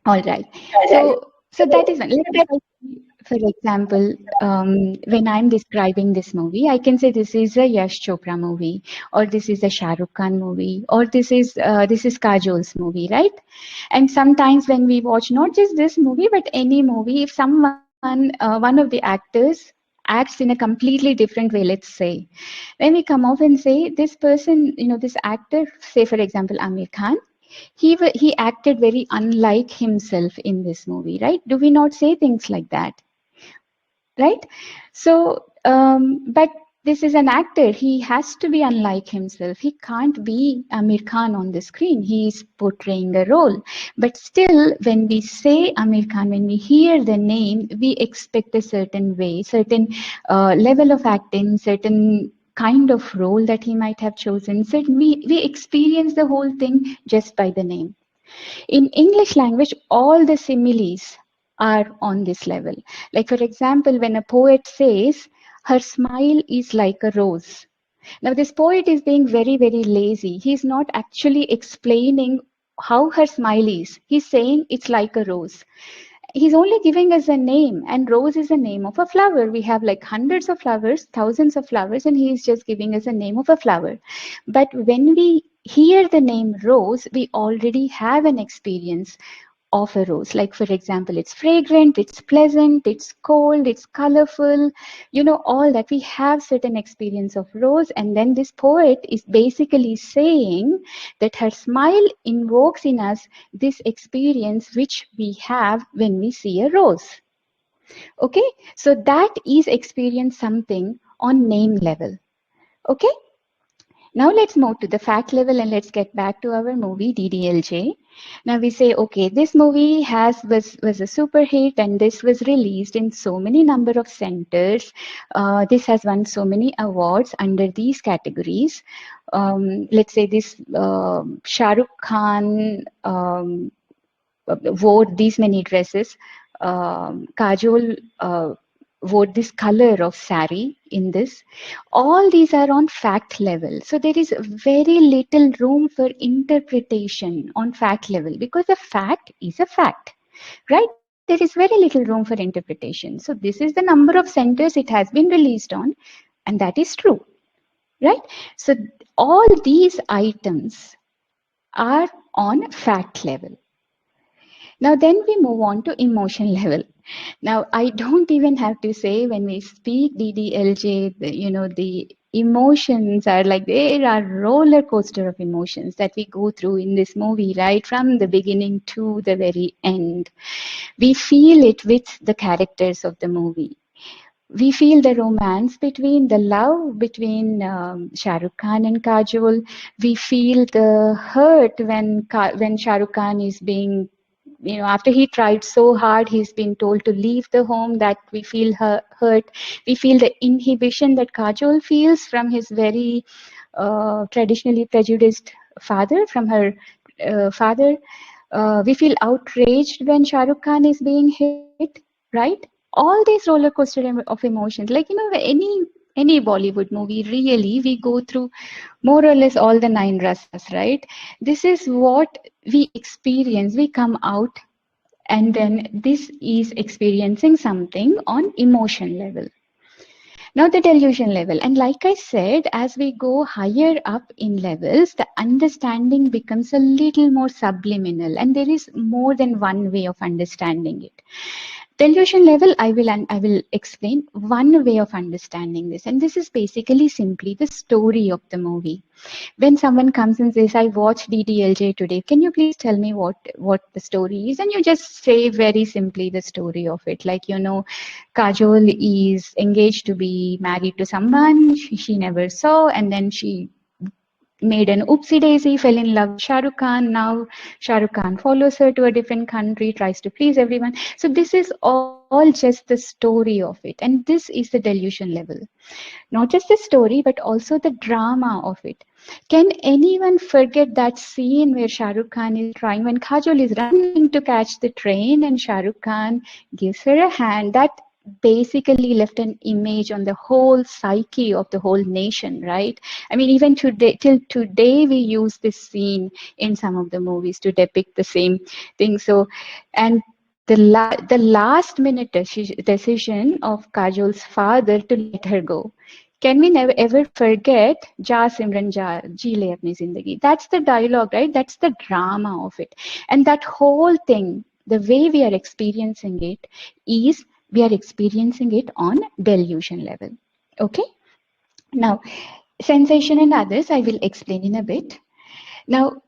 All right. So that is one. For example, when I'm describing this movie, I can say this is a Yash Chopra movie, or this is a Shah Rukh Khan movie, or this is Kajol's movie, right? And sometimes when we watch not just this movie but any movie, if someone, one of the actors acts in a completely different way, let's say, then we come off and say this person, this actor, say for example Amir Khan, he acted very unlike himself in this movie, right? Do we not say things like that? Right? So, but this is an actor. He has to be unlike himself. He can't be Amir Khan on the screen. He is portraying a role. But still, when we say Amir Khan, when we hear the name, we expect a certain way, certain level of acting, certain kind of role that he might have chosen. So we experience the whole thing just by the name. In English language, all the similes are on this level. Like, for example, when a poet says, her smile is like a rose. Now, this poet is being very, very lazy. He's not actually explaining how her smile is. He's saying it's like a rose. He's only giving us a name, and rose is a name of a flower. We have like hundreds of flowers, thousands of flowers, and he's just giving us a name of a flower. But when we hear the name rose, we already have an experience of a rose. Like, for example, it's fragrant, it's pleasant, it's cold, it's colorful, all that. We have certain experience of rose, and then this poet is basically saying that her smile invokes in us this experience which we have when we see a rose. Okay, so that is experience something on name level. Okay. Now let's move to the fact level and let's get back to our movie DDLJ. Now we say, okay, this movie was a super hit and this was released in so many number of centers. This has won so many awards under these categories. Let's say this Shah Rukh Khan wore these many dresses. Kajol wore this color of sari in this. All these are on fact level. So there is very little room for interpretation on fact level because a fact is a fact, right? There is very little room for interpretation. So this is the number of centers it has been released on, and that is true, right? So all these items are on fact level. Now then we move on to emotion level. Now I don't even have to say when we speak DDLJ, the emotions are like, there are roller coaster of emotions that we go through in this movie, right? From the beginning to the very end. We feel it with the characters of the movie. We feel the romance between the love between Shah Rukh Khan and Kajol. We feel the hurt when Shah Rukh Khan is being, after he tried so hard, he's been told to leave the home, that we feel hurt. We feel the inhibition that Kajol feels from his very traditionally prejudiced father, from her father. We feel outraged when Shah Rukh Khan is being hit, right? All these roller coaster of emotions, like, any Bollywood movie, really, we go through more or less all the 9 rasas, right? This is what we experience. We come out and then this is experiencing something on emotion level. Now the delusion level. And like I said, as we go higher up in levels, the understanding becomes a little more subliminal and there is more than one way of understanding it. Delusion level, I will explain one way of understanding this. And this is basically simply the story of the movie. When someone comes and says, I watched DDLJ today, can you please tell me what the story is? And you just say very simply the story of it. Like, Kajol is engaged to be married to someone she never saw, and then she made an oopsie daisy, fell in love with Shah Rukh Khan. Now Shah Rukh Khan follows her to a different country, tries to please everyone. So this is all just the story of it. And this is the delusion level. Not just the story, but also the drama of it. Can anyone forget that scene where Shah Rukh Khan is trying, when Kajol is running to catch the train and Shah Rukh Khan gives her a hand? That basically left an image on the whole psyche of the whole nation, right? I mean, even today, till today, we use this scene in some of the movies to depict the same thing. So, and the last minute decision of Kajol's father to let her go. Can we never ever forget Ja Simran Ja, Ji Le Apni Zindagi? That's the dialogue, right? That's the drama of it. And that whole thing, the way we are experiencing it is, we are experiencing it on delusion level. Okay? Now, sensation and others, I will explain in a bit. Now,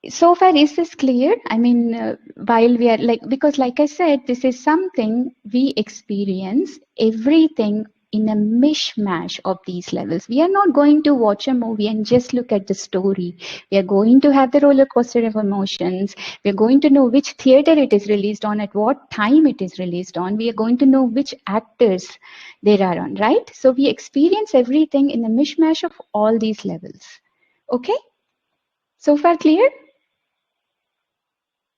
so far, is this clear? I mean, while we are because like I said, this is something we experience everything in a mishmash of these levels. We are not going to watch a movie and just look at the story. We are going to have the roller coaster of emotions. We are going to know which theater it is released on, at what time it is released on. We are going to know which actors there are on, right? So we experience everything in a mishmash of all these levels. Okay? So far clear?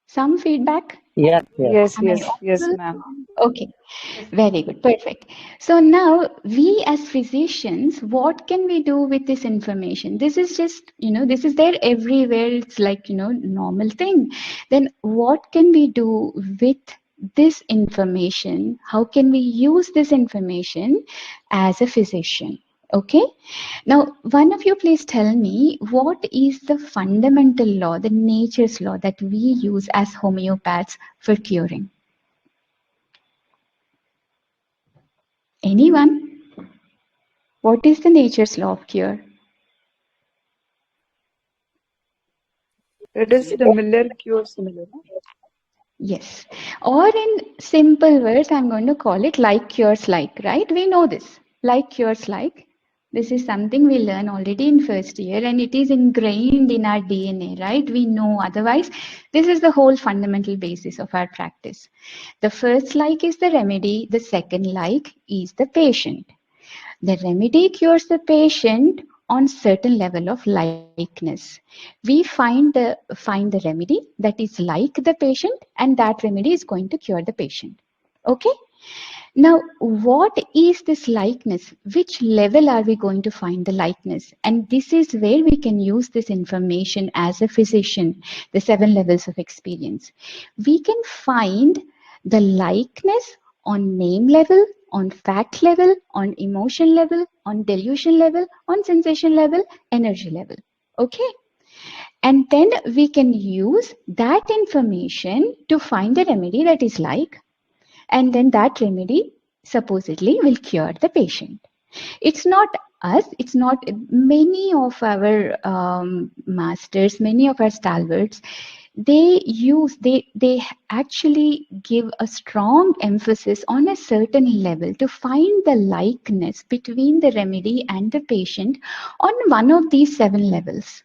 Some feedback? Yes, Yes, Am I yes, audible? ma'am. Okay, very good, perfect. So now we as physicians, what can we do with this information? This is just, this is there everywhere. It's like, normal thing. Then what can we do with this information? How can we use this information as a physician? Okay. Now, one of you please tell me, what is the fundamental law, the nature's law that we use as homeopaths for curing? Anyone? What is the nature's law of cure? It is similar, cure similar. Yes. Or in simple words, I'm going to call it like cures like, right? We know this. Like cures like. This is something we learn already in first year, and it is ingrained in our DNA, right? We know, otherwise this is the whole fundamental basis of our practice. The first like is the remedy, the second like is the patient. The remedy cures the patient on certain level of likeness. We find the remedy that is like the patient, and that remedy is going to cure the patient. Okay? Now, what is this likeness? Which level are we going to find the likeness? And this is where we can use this information as a physician, the 7 levels of experience. We can find the likeness on name level, on fact level, on emotion level, on delusion level, on sensation level, energy level. Okay? And then we can use that information to find the remedy that is like, and then that remedy supposedly will cure the patient. It's not us, it's not many of our masters, many of our stalwarts, they actually give a strong emphasis on a certain level to find the likeness between the remedy and the patient on one of these 7 levels.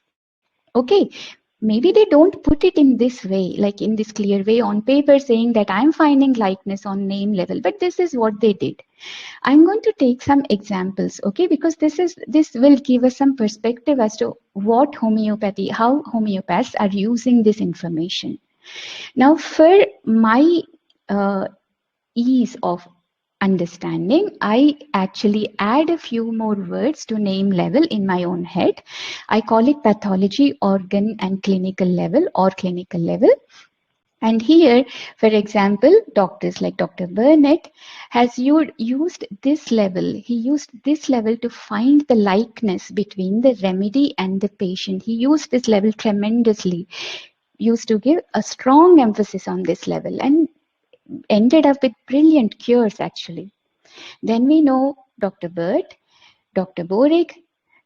Okay, maybe they don't put it in this way, like in this clear way on paper saying that I'm finding likeness on name level, but this is what they did. I'm going to take some examples, okay, because this will give us some perspective as to what homeopathy, how homeopaths are using this information. Now, for my ease of understanding, I actually add a few more words to name level in my own head. I call it pathology, organ, and clinical level or clinical level. And here, for example, doctors like Dr. Burnett has used this level. He used this level to find the likeness between the remedy and the patient. He used this level tremendously, used to give a strong emphasis on this level, and ended up with brilliant cures actually. Then we know Dr. Burt, Dr. Borick,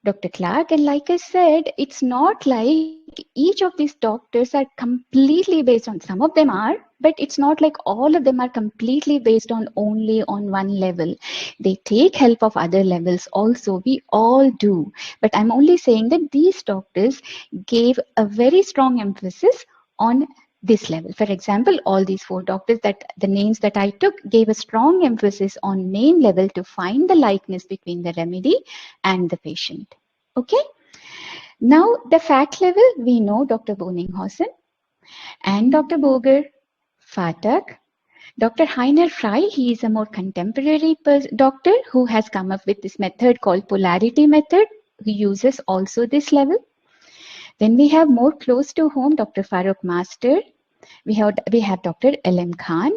Dr. Clark, and like I said, it's not like each of these doctors are completely based on, some of them are, but it's not like all of them are completely based on only on one level. They take help of other levels also. We all do. But I'm only saying that these doctors gave a very strong emphasis on this level. For example, all these 4 doctors, that the names that I took, gave a strong emphasis on name level to find the likeness between the remedy and the patient. Okay. Now, the fact level, we know Dr. Boninghausen and Dr. Boger, Fatak, Dr. Heiner Frey, he is a more contemporary doctor who has come up with this method called polarity method, who uses also this level. Then we have more close to home, Dr. Farooq Master. We have Dr. L.M. Khan,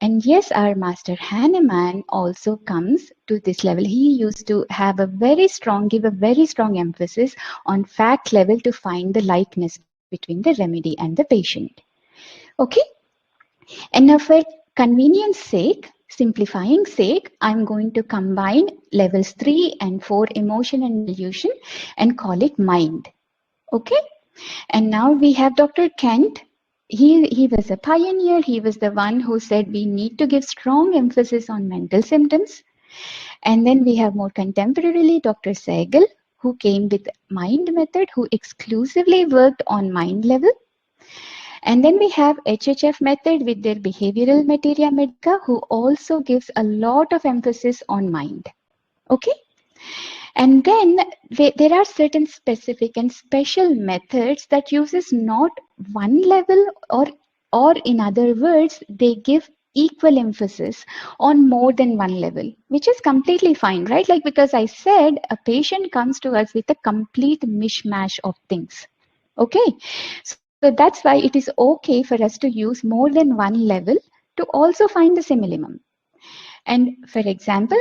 and yes, our Master Hahnemann also comes to this level. He used to have give a very strong emphasis on fact level to find the likeness between the remedy and the patient. Okay, and now for convenience sake, simplifying sake, I'm going to combine levels 3 and 4, emotion and delusion, and call it mind. Okay, and now we have Dr. Kent. He was a pioneer. He was the one who said we need to give strong emphasis on mental symptoms. And then we have more contemporarily Dr. Sehgal, who came with mind method, who exclusively worked on mind level. And then we have HHF method with their behavioral materia medica, who also gives a lot of emphasis on mind. Okay. And then there are certain specific and special methods that uses not one level, or in other words, they give equal emphasis on more than one level, which is completely fine, right? Like, because I said a patient comes to us with a complete mishmash of things. Okay. So that's why it is okay for us to use more than one level to also find the simillimum. And for example,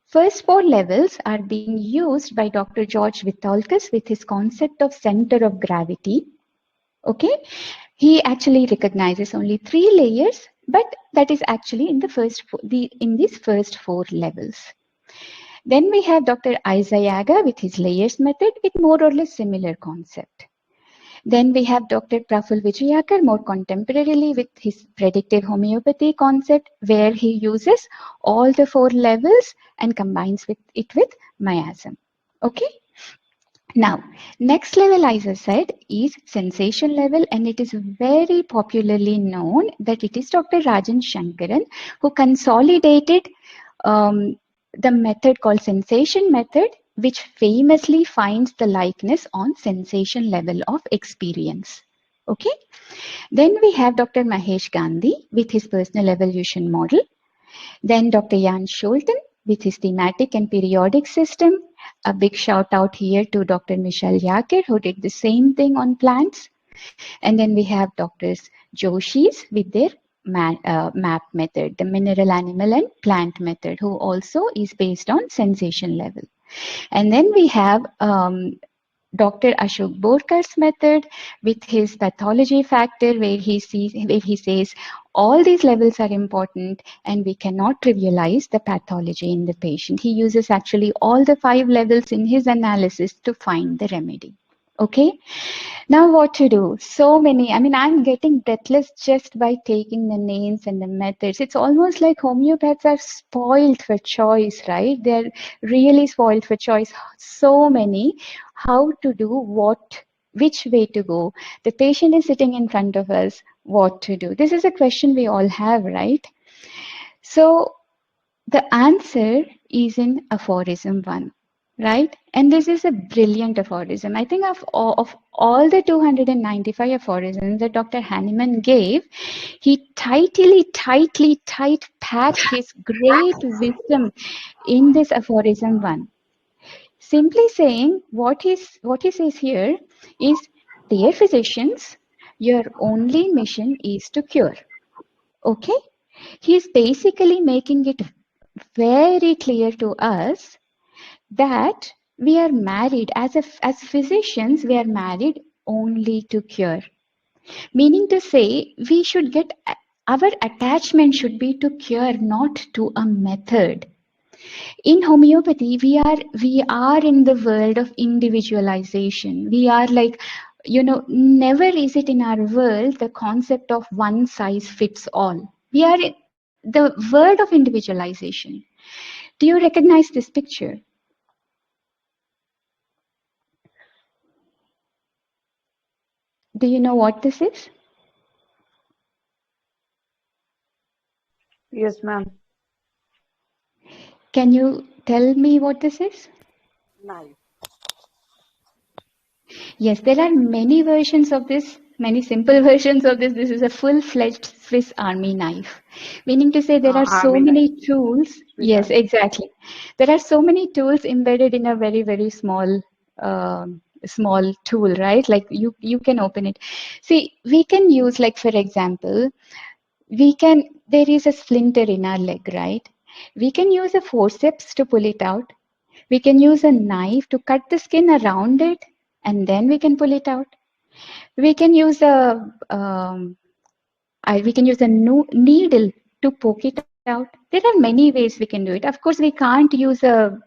first 4 levels are being used by Dr. George Vithoulkas with his concept of center of gravity. Okay, he actually recognizes only 3 layers, but that is actually in these first 4 levels. Then we have Dr. Aizayaga with his layers method with more or less similar concept. Then we have Dr. Praful Vijayakar more contemporarily with his predictive homeopathy concept, where he uses all the 4 levels and combines it with miasm. Okay. Now, next level, as I said, is sensation level, and it is very popularly known that it is Dr. Rajan Shankaran who consolidated the method called sensation method, which famously finds the likeness on sensation level of experience. Okay. Then we have Dr. Mahesh Gandhi with his personal evolution model. Then Dr. Jan Scholten with his thematic and periodic system. A big shout out here to Dr. Michel Yaker, who did the same thing on plants. And then we have Drs. Joshis with their MAP method, the mineral, animal, and plant method, who also is based on sensation level. And then we have Dr. Ashok Borkar's method with his pathology factor, where he says all these levels are important and we cannot trivialize the pathology in the patient. He uses actually all the 5 levels in his analysis to find the remedy. Okay. Now what to do? So many. I mean, I'm getting breathless just by taking the names and the methods. It's almost like homeopaths are spoiled for choice, right? They're really spoiled for choice. So many. How to do what, which way to go. The patient is sitting in front of us. What to do? This is a question we all have, right? So the answer is in aphorism 1. Right? And this is a brilliant aphorism. I think of all the 295 aphorisms that Dr. Hahnemann gave, he tightly packed his great wisdom in this aphorism 1. Simply saying what he says here is, dear physicians, your only mission is to cure. Okay? He's basically making it very clear to us that we are married as physicians, we are married only to cure, meaning to say we should get, our attachment should be to cure, not to a method. In homeopathy, we are in the world of individualization. We are like, never is it in our world the concept of one size fits all. We are in the world of individualization. Do you recognize this picture? Do you know what this is? Yes, ma'am. Can you tell me what this is? Knife. Yes, there are many versions of this, many simple versions of this. This is a full-fledged Swiss Army knife, meaning to say there are so Army many knife. tools. Swiss Yes, Army. exactly. There are so many tools embedded in a very, very small tool, right? Like you can open it. See, we can use, like, for example, there is a splinter in our leg, right? We can use a forceps to pull it out. We can use a knife to cut the skin around it, and then we can pull it out. We can use a needle to poke it out. There are many ways we can do it. Of course, we can't use a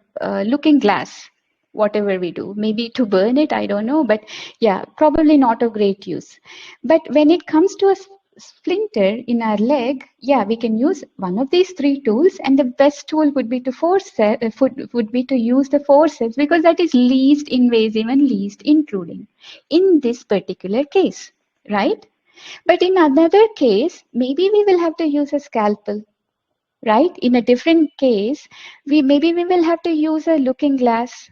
looking glass, whatever we do. Maybe to burn it, I don't know. But yeah, probably not of great use. But when it comes to a splinter in our leg, yeah, we can use one of these 3 tools, and the best tool would be to use the forceps, because that is least invasive and least intruding in this particular case, right? But in another case, maybe we will have to use a scalpel, right? In a different case, maybe we will have to use a looking glass.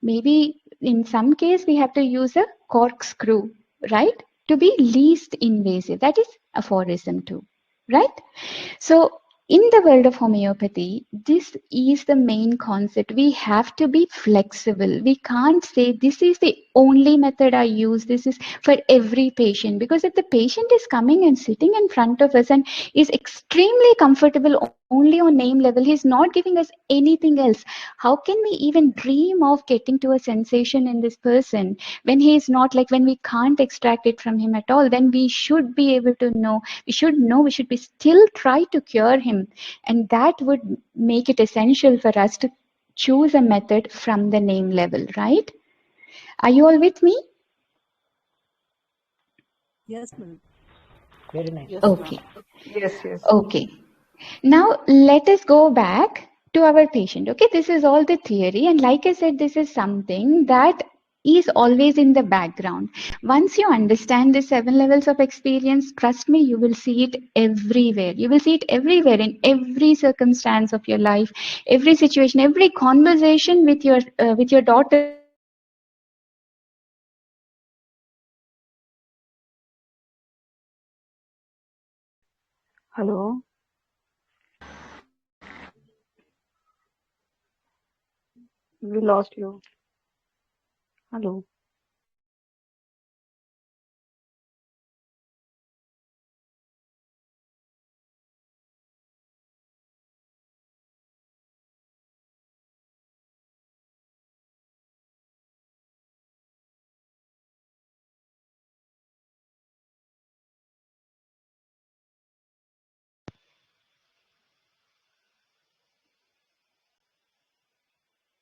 Maybe in some case, we have to use a corkscrew, right? To be least invasive. That is aphorism 2, right? So in the world of homeopathy, this is the main concept. We have to be flexible. We can't say this is the only method I use. This is for every patient. Because if the patient is coming and sitting in front of us and is extremely comfortable only on name level, he's not giving us anything else. How can we even dream of getting to a sensation in this person when he is not, like, when we can't extract it from him at all? Then we should be able to know. We should be still try to cure him, and that would make it essential for us to choose a method from the name level, right? Are you all with me? Yes, ma'am. Very nice. Yes, Okay. ma'am. Yes, yes. Okay. Now let us go back to our patient. Okay, this is all the theory, and like I said, this is something that is always in the background. Once you understand the 7 levels of experience, trust me, you will see it everywhere. You will see it everywhere in every circumstance of your life, every situation, every conversation with your daughter. Hello. We lost you. Hello.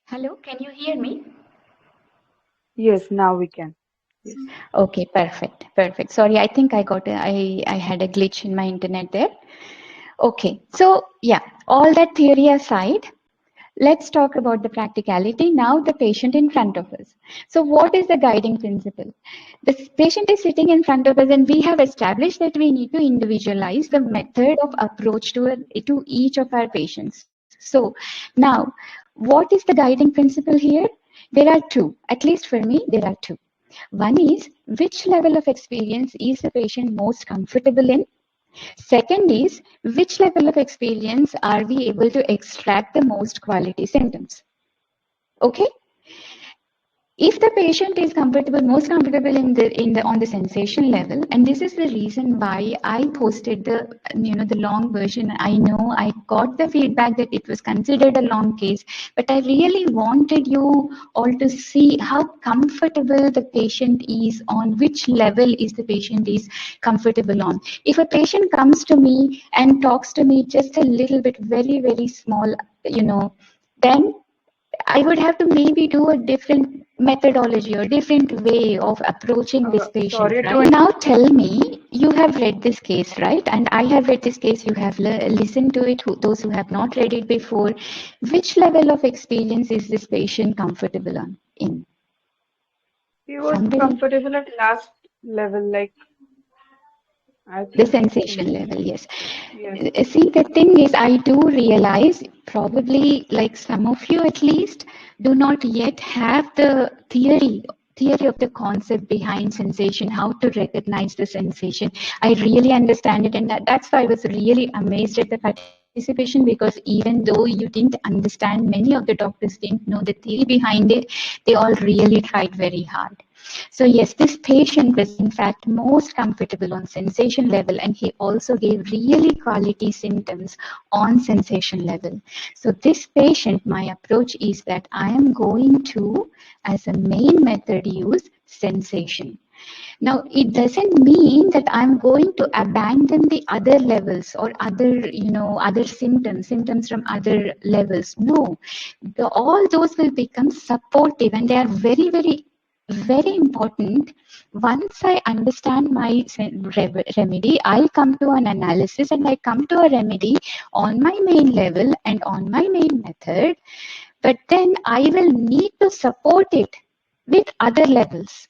Hello, can you hear me? Yes, now we can. Yes. Okay, perfect, perfect. Sorry, I think I had a glitch in my internet there. Okay, so yeah, all that theory aside, let's talk about the practicality. Now the patient in front of us. So what is the guiding principle? The patient is sitting in front of us, and we have established that we need to individualize the method of approach to each of our patients. So now, what is the guiding principle here? There are two, at least for me, there are two. One is, which level of experience is the patient most comfortable in? Second is, which level of experience are we able to extract the most quality symptoms? Okay. If the patient is most comfortable on the sensation level, and this is the reason why I posted the long version. I know I got the feedback that it was considered a long case, but I really wanted you all to see how comfortable the patient is, on which level is the patient is comfortable on. If a patient comes to me and talks to me just a little bit, very, very small, then I would have to maybe do a different methodology or different way of approaching this patient. Sorry Right? to Now tell me, you have read this case, right? And I have read this case, you have listened to it, those who have not read it before. Which level of experience is this patient comfortable in? He was Somebody? comfortable at last level, like I The think. sensation level, yes. Yes. See, the thing is, I do realize, probably like some of you at least, do not yet have the theory of the concept behind sensation, how to recognize the sensation. I really understand it, and that's why I was really amazed at the participation, because even though you didn't understand, many of the doctors didn't know the theory behind it, they all really tried very hard. So yes, this patient was in fact most comfortable on sensation level, and he also gave really quality symptoms on sensation level. So this patient, my approach is that I am going to, as a main method, use sensation. Now, it doesn't mean that I'm going to abandon the other levels or other symptoms from other levels. No, all those will become supportive, and they are very, very, very important. Once I understand my remedy, I come to an analysis and I come to a remedy on my main level and on my main method, but then I will need to support it with other levels.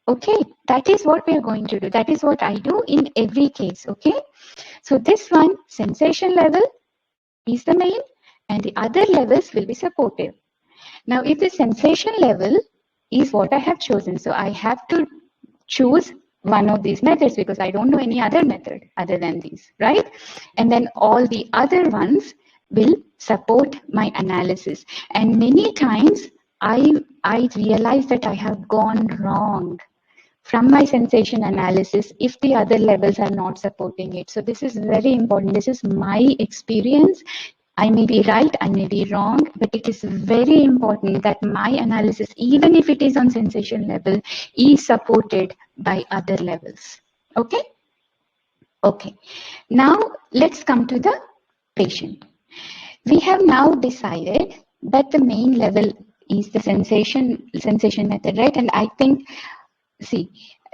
Okay, that is what we are going to do. That is what I do in every case. Okay, so this one, sensation level, is the main, and the other levels will be supportive. Now, if the sensation level is what I have chosen, so I have to choose one of these methods because I don't know any other method other than these, right? And then all the other ones will support my analysis. And many times I realize that I have gone wrong from my sensation analysis if the other levels are not supporting it. So this is very important. This is my experience. I may be right, I may be wrong, but it is very important that my analysis, even if it is on sensation level, is supported by other levels. Okay? Okay. Now let's come to the patient. We have now decided that the main level is the sensation method, right? And I think, see,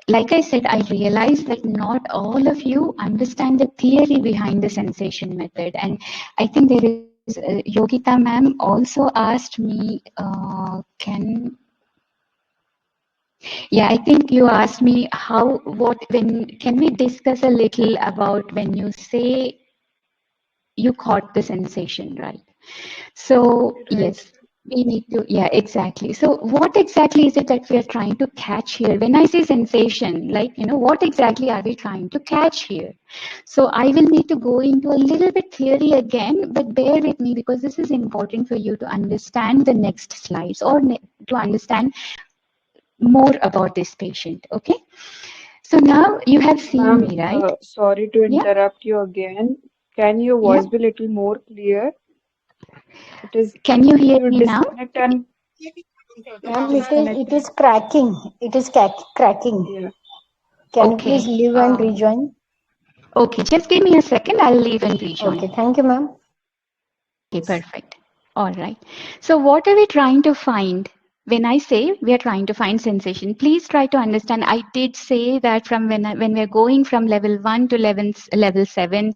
like I said, I realize that not all of you understand the theory behind the sensation method. And I think there is Yogita ma'am also asked me, I think you asked me can we discuss a little about when you say you caught the sensation, right? So, Right. yes, we need to, exactly. So what exactly is it that we are trying to catch here? When I say sensation, like, what exactly are we trying to catch here? So I will need to go into a little bit theory again, but bear with me because this is important for you to understand the next slides or to understand more about this patient, okay? So now you have seen Ma'am, me, right? sorry to Yeah, interrupt you again. Can your yeah. voice be little more clear? It is Can you hear you me now? disconnect and Ma'am, disconnect. it is cracking. It is cracking. Yeah. Can you Okay. please leave and rejoin? Okay, just give me a second. I'll leave and rejoin. Okay, thank you, ma'am. Okay, perfect. All right. So what are we trying to find? When I say we are trying to find sensation, please try to understand. I did say that from when we're going from level 1 to level 7,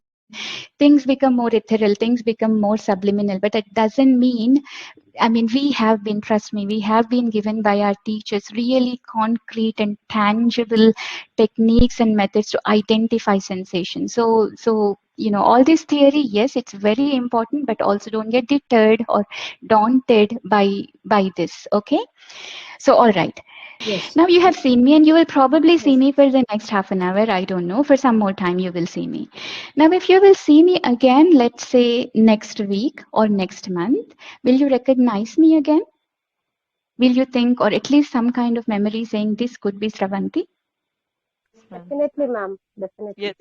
things become more ethereal, things become more subliminal. But that doesn't mean, trust me, we have been given by our teachers really concrete and tangible techniques and methods to identify sensation. So, all this theory, yes, it's very important, but also don't get deterred or daunted by this, okay? So, all right. Yes. Now you have seen me and you will probably see Yes. me for the next half an hour. I don't know. For some more time, you will see me. Now, if you will see me again, let's say next week or next month, will you recognize me again? Will you think, or at least some kind of memory saying this could be Sravanti? Definitely, ma'am. Definitely. Yes.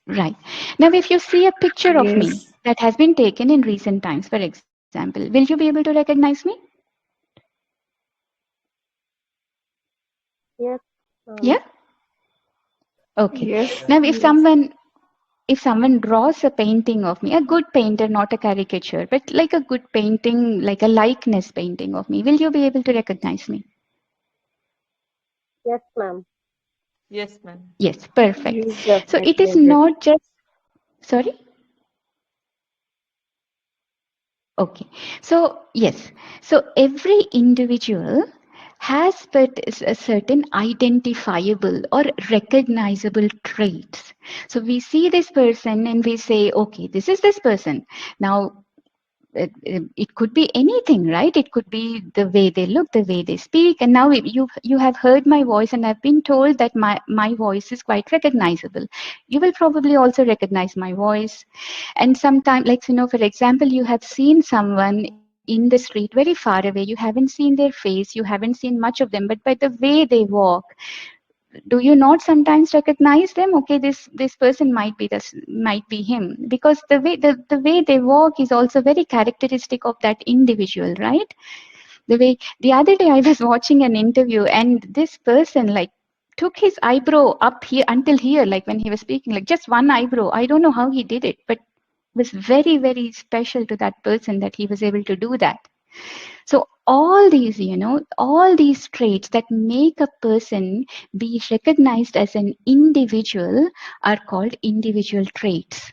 Right. Now, if you see a picture of me Yes. that has been taken in recent times, for example, will you be able to recognize me? Yes. Yeah? Okay. Yes. Now, Yes. if someone draws a painting of me, a good painter, not a caricature, but like a good painting, like a likeness painting of me, will you be able to recognize me? Yes, ma'am. Yes, ma'am. Yes, perfect. Yes, So it definitely is will. not just, sorry? Okay. So, yes. So every individual has but a certain identifiable or recognizable traits. So we see this person and we say, okay, this is this person. Now, it could be anything, right? It could be the way they look, the way they speak. And now you have heard my voice and I've been told that my voice is quite recognizable. You will probably also recognize my voice. And sometimes, like, for example, you have seen someone in the street very far away. You haven't seen their face. You haven't seen much of them, but by the way they walk, do you not sometimes recognize them? Okay, this person might be him, because the way they walk is also very characteristic of that individual, right? The other day I was watching an interview and this person like took his eyebrow up here until here, like when he was speaking, like just one eyebrow. I don't know how he did it, but it was very, very special to that person that he was able to do that. So all these traits that make a person be recognized as an individual are called individual traits.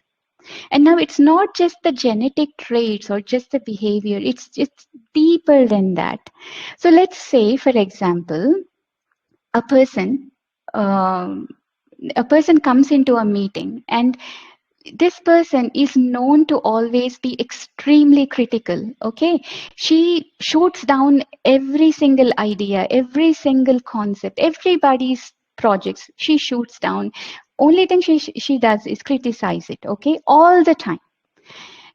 And now it's not just the genetic traits or just the behavior, it's deeper than that. So let's say, for example, a person um, comes into a meeting and this person is known to always be extremely critical. Okay, she shoots down every single idea, every single concept, everybody's projects she shoots down. Only thing she does is criticize it, okay, all the time.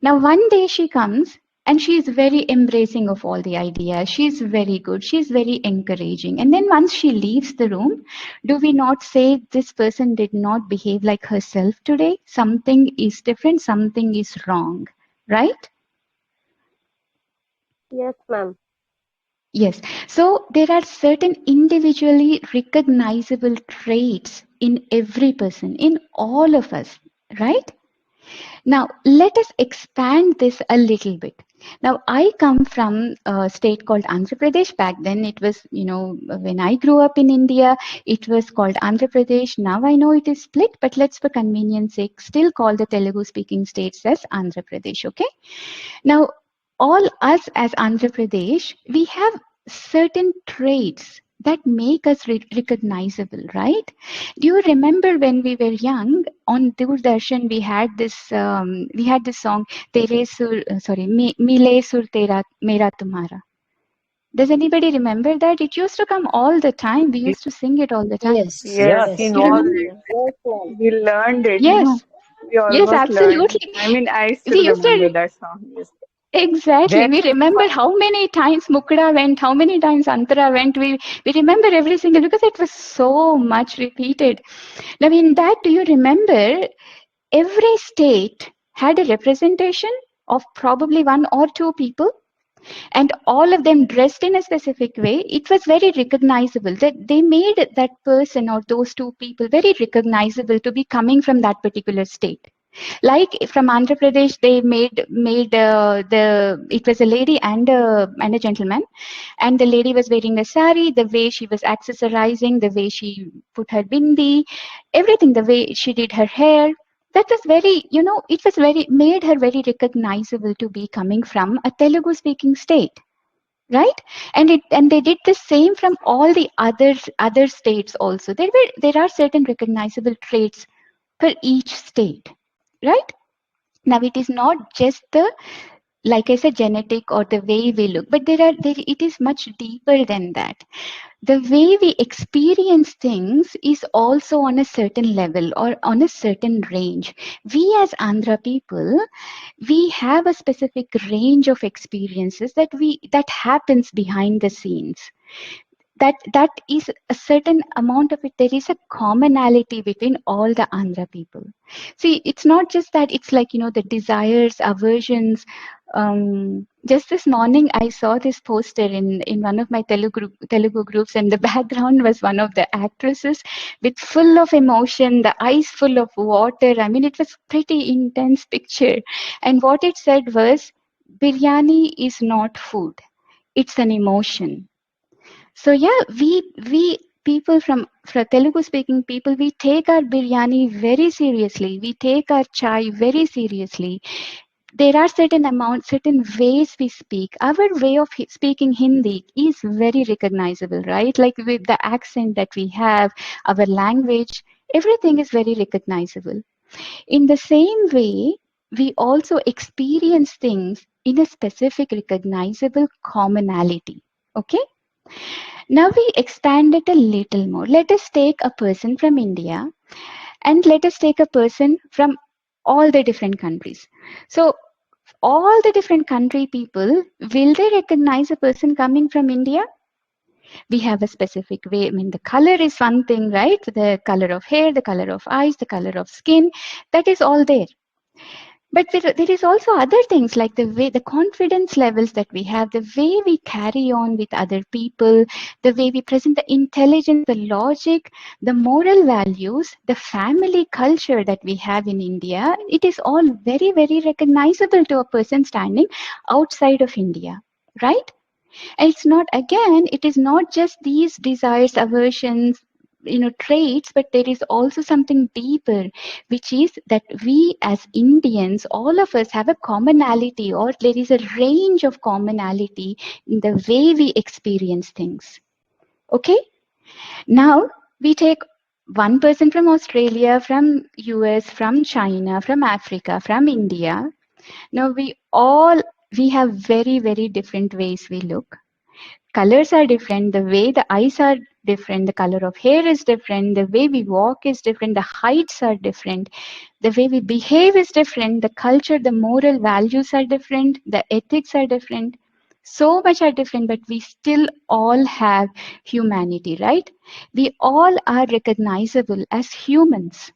Now one day she comes and she is very embracing of all the ideas. She's very good. She's very encouraging. And then once she leaves the room, do we not say this person did not behave like herself today? Something is different. Something is wrong, right? Yes, ma'am. Yes. So there are certain individually recognizable traits in every person, in all of us, right? Now, let us expand this a little bit. Now, I come from a state called Andhra Pradesh. Back then, it was, when I grew up in India, it was called Andhra Pradesh. Now I know it is split, but let's, for convenience sake, still call the Telugu speaking states as Andhra Pradesh, okay? Now, all us as Andhra Pradesh, we have certain traits that make us recognizable, right? Do you remember when we were young on Doordarshan we had this song Tere Sur Mile Sur Tera Mera Tumhara. Does anybody remember that? It used to come all the time. We used to sing it all the time. Yes. Yes, Yes. we You know remember? it. Yes, ma'am. We learned it, Yes, We yes, almost learned. absolutely. I mean, I still We used remember to that song. Yes. Exactly. Then We remember how many times Mukda went, how many times Antara went. We remember every single because it was so much repeated. Now, in that, do you remember every state had a representation of probably one or two people, and all of them dressed in a specific way? It was very recognizable that they made that person or those two people very recognizable to be coming from that particular state. Like from Andhra Pradesh, they made it was a lady and a gentleman, and the lady was wearing a sari, the way she was accessorizing, the way she put her bindi, everything, the way she did her hair. That was very, it was very made her very recognizable to be coming from a Telugu speaking state, right? And they did the same from all the other states also. There are certain recognizable traits for each state, right? Now, it is not just the, like I said, genetic or the way we look, but it is much deeper than that. The way we experience things is also on a certain level or on a certain range. We as Andhra people, we have a specific range of experiences that happens behind the scenes. That is a certain amount of it. There is a commonality between all the Andhra people. See, it's not just that it's like, the desires, aversions. Just this morning, I saw this poster in one of my Telugu groups, and the background was one of the actresses with full of emotion, the eyes full of water. I mean, it was pretty intense picture. And what it said was, biryani is not food. It's an emotion. So yeah, we people from Telugu speaking people, we take our biryani very seriously. We take our chai very seriously. There are certain ways we speak. Our way of speaking Hindi is very recognizable, right? Like with the accent that we have, our language, everything is very recognizable. In the same way, we also experience things in a specific recognizable commonality. Okay? Now we expand it a little more. Let us take a person from India and let us take a person from all the different countries. So all the different country people, will they recognize a person coming from India? We have a specific way. I mean, the color is one thing, right? The color of hair, the color of eyes, the color of skin, that is all there. But there is also other things like the way, the confidence levels that we have, the way we carry on with other people, the way we present the intelligence, the logic, the moral values, the family culture that we have in India. It is all very, very recognizable to a person standing outside of India, right? And it is not just these desires, aversions, traits, but there is also something deeper, which is that we as Indians, all of us have a commonality, or there is a range of commonality in the way we experience things. Okay? Now we take one person from Australia, from US, from China, from Africa, from India. Now we have very, very different ways we look. Colors are different, the way the eyes are different, the color of hair is different, the way we walk is different, the heights are different, the way we behave is different, the culture, the moral values are different, the ethics are different. So much are different, but we still all have humanity, right? We all are recognizable as humans.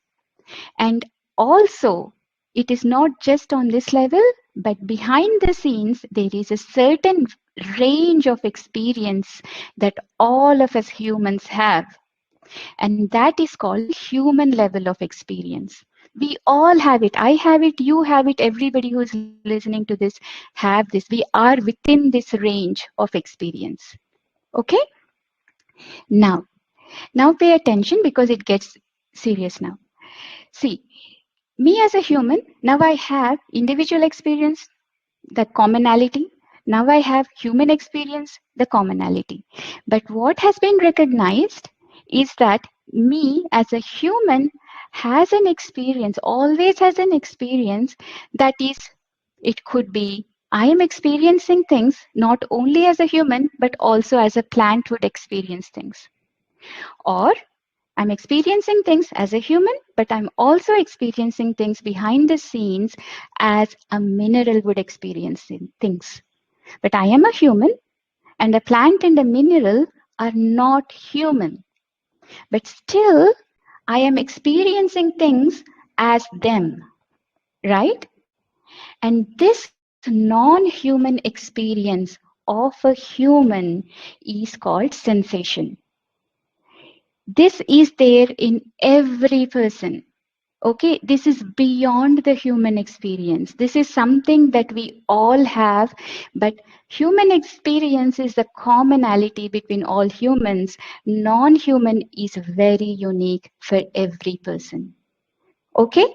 And also, it is not just on this level, but behind the scenes, there is a certain range of experience that all of us humans have. And that is called human level of experience. We all have it. I have it, you have it, everybody who's listening to this have this. We are within this range of experience. Okay? Now pay attention because it gets serious now. See, me as a human, now I have individual experience, the commonality. Now I have human experience, the commonality. But what has been recognized is that me as a human has an experience, always has an experience that is, it could be I am experiencing things not only as a human, but also as a plant would experience things. Or I'm experiencing things as a human, but I'm also experiencing things behind the scenes as a mineral would experience things. But I am a human, and a plant and a mineral are not human. But still, I am experiencing things as them, right? And this non-human experience of a human is called sensation. This is there in every person. Okay, this is beyond the human experience. This is something that we all have, but human experience is the commonality between all humans. Non-human is very unique for every person. Okay,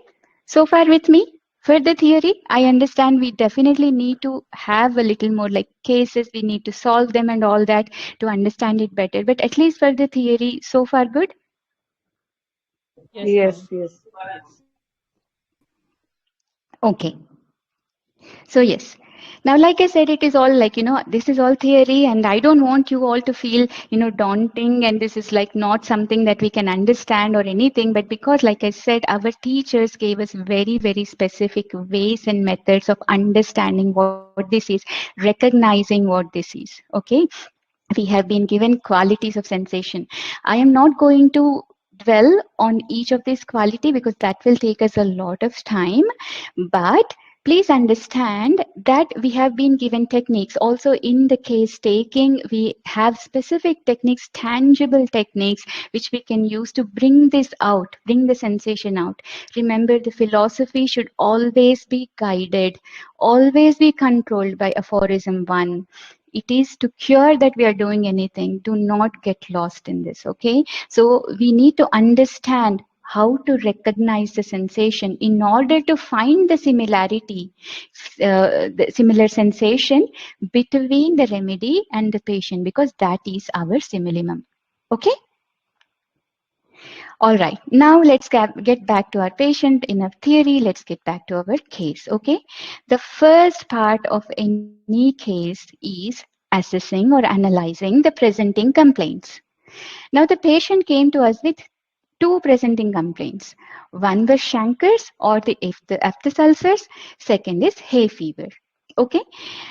so far with me? For the theory, I understand we definitely need to have a little more like cases, we need to solve them and all that to understand it better. But at least for the theory, so far good? Yes. Okay. So yes, now like I said, it is all like, this is all theory, and I don't want you all to feel, daunting, and this is like not something that we can understand or anything, but because like I said, our teachers gave us very, very specific ways and methods of understanding what this is, recognizing what this is, okay? We have been given qualities of sensation. I am not going to dwell on each of these quality because that will take us a lot of time, but please understand that we have been given techniques. Also in the case taking, we have specific techniques, tangible techniques, which we can use to bring this out, bring the sensation out. Remember, the philosophy should always be guided, always be controlled by aphorism 1. It is to cure that we are doing anything. Do not get lost in this, okay? So we need to understand how to recognize the sensation in order to find the similarity, the similar sensation between the remedy and the patient, because that is our simillimum. Okay? All right. Now let's get back to our patient. Enough theory. Let's get back to our case. Okay? The first part of any case is assessing or analyzing the presenting complaints. Now the patient came to us with 2 presenting complaints. One was chancres or the aphthous ulcers. Second is hay fever. Okay.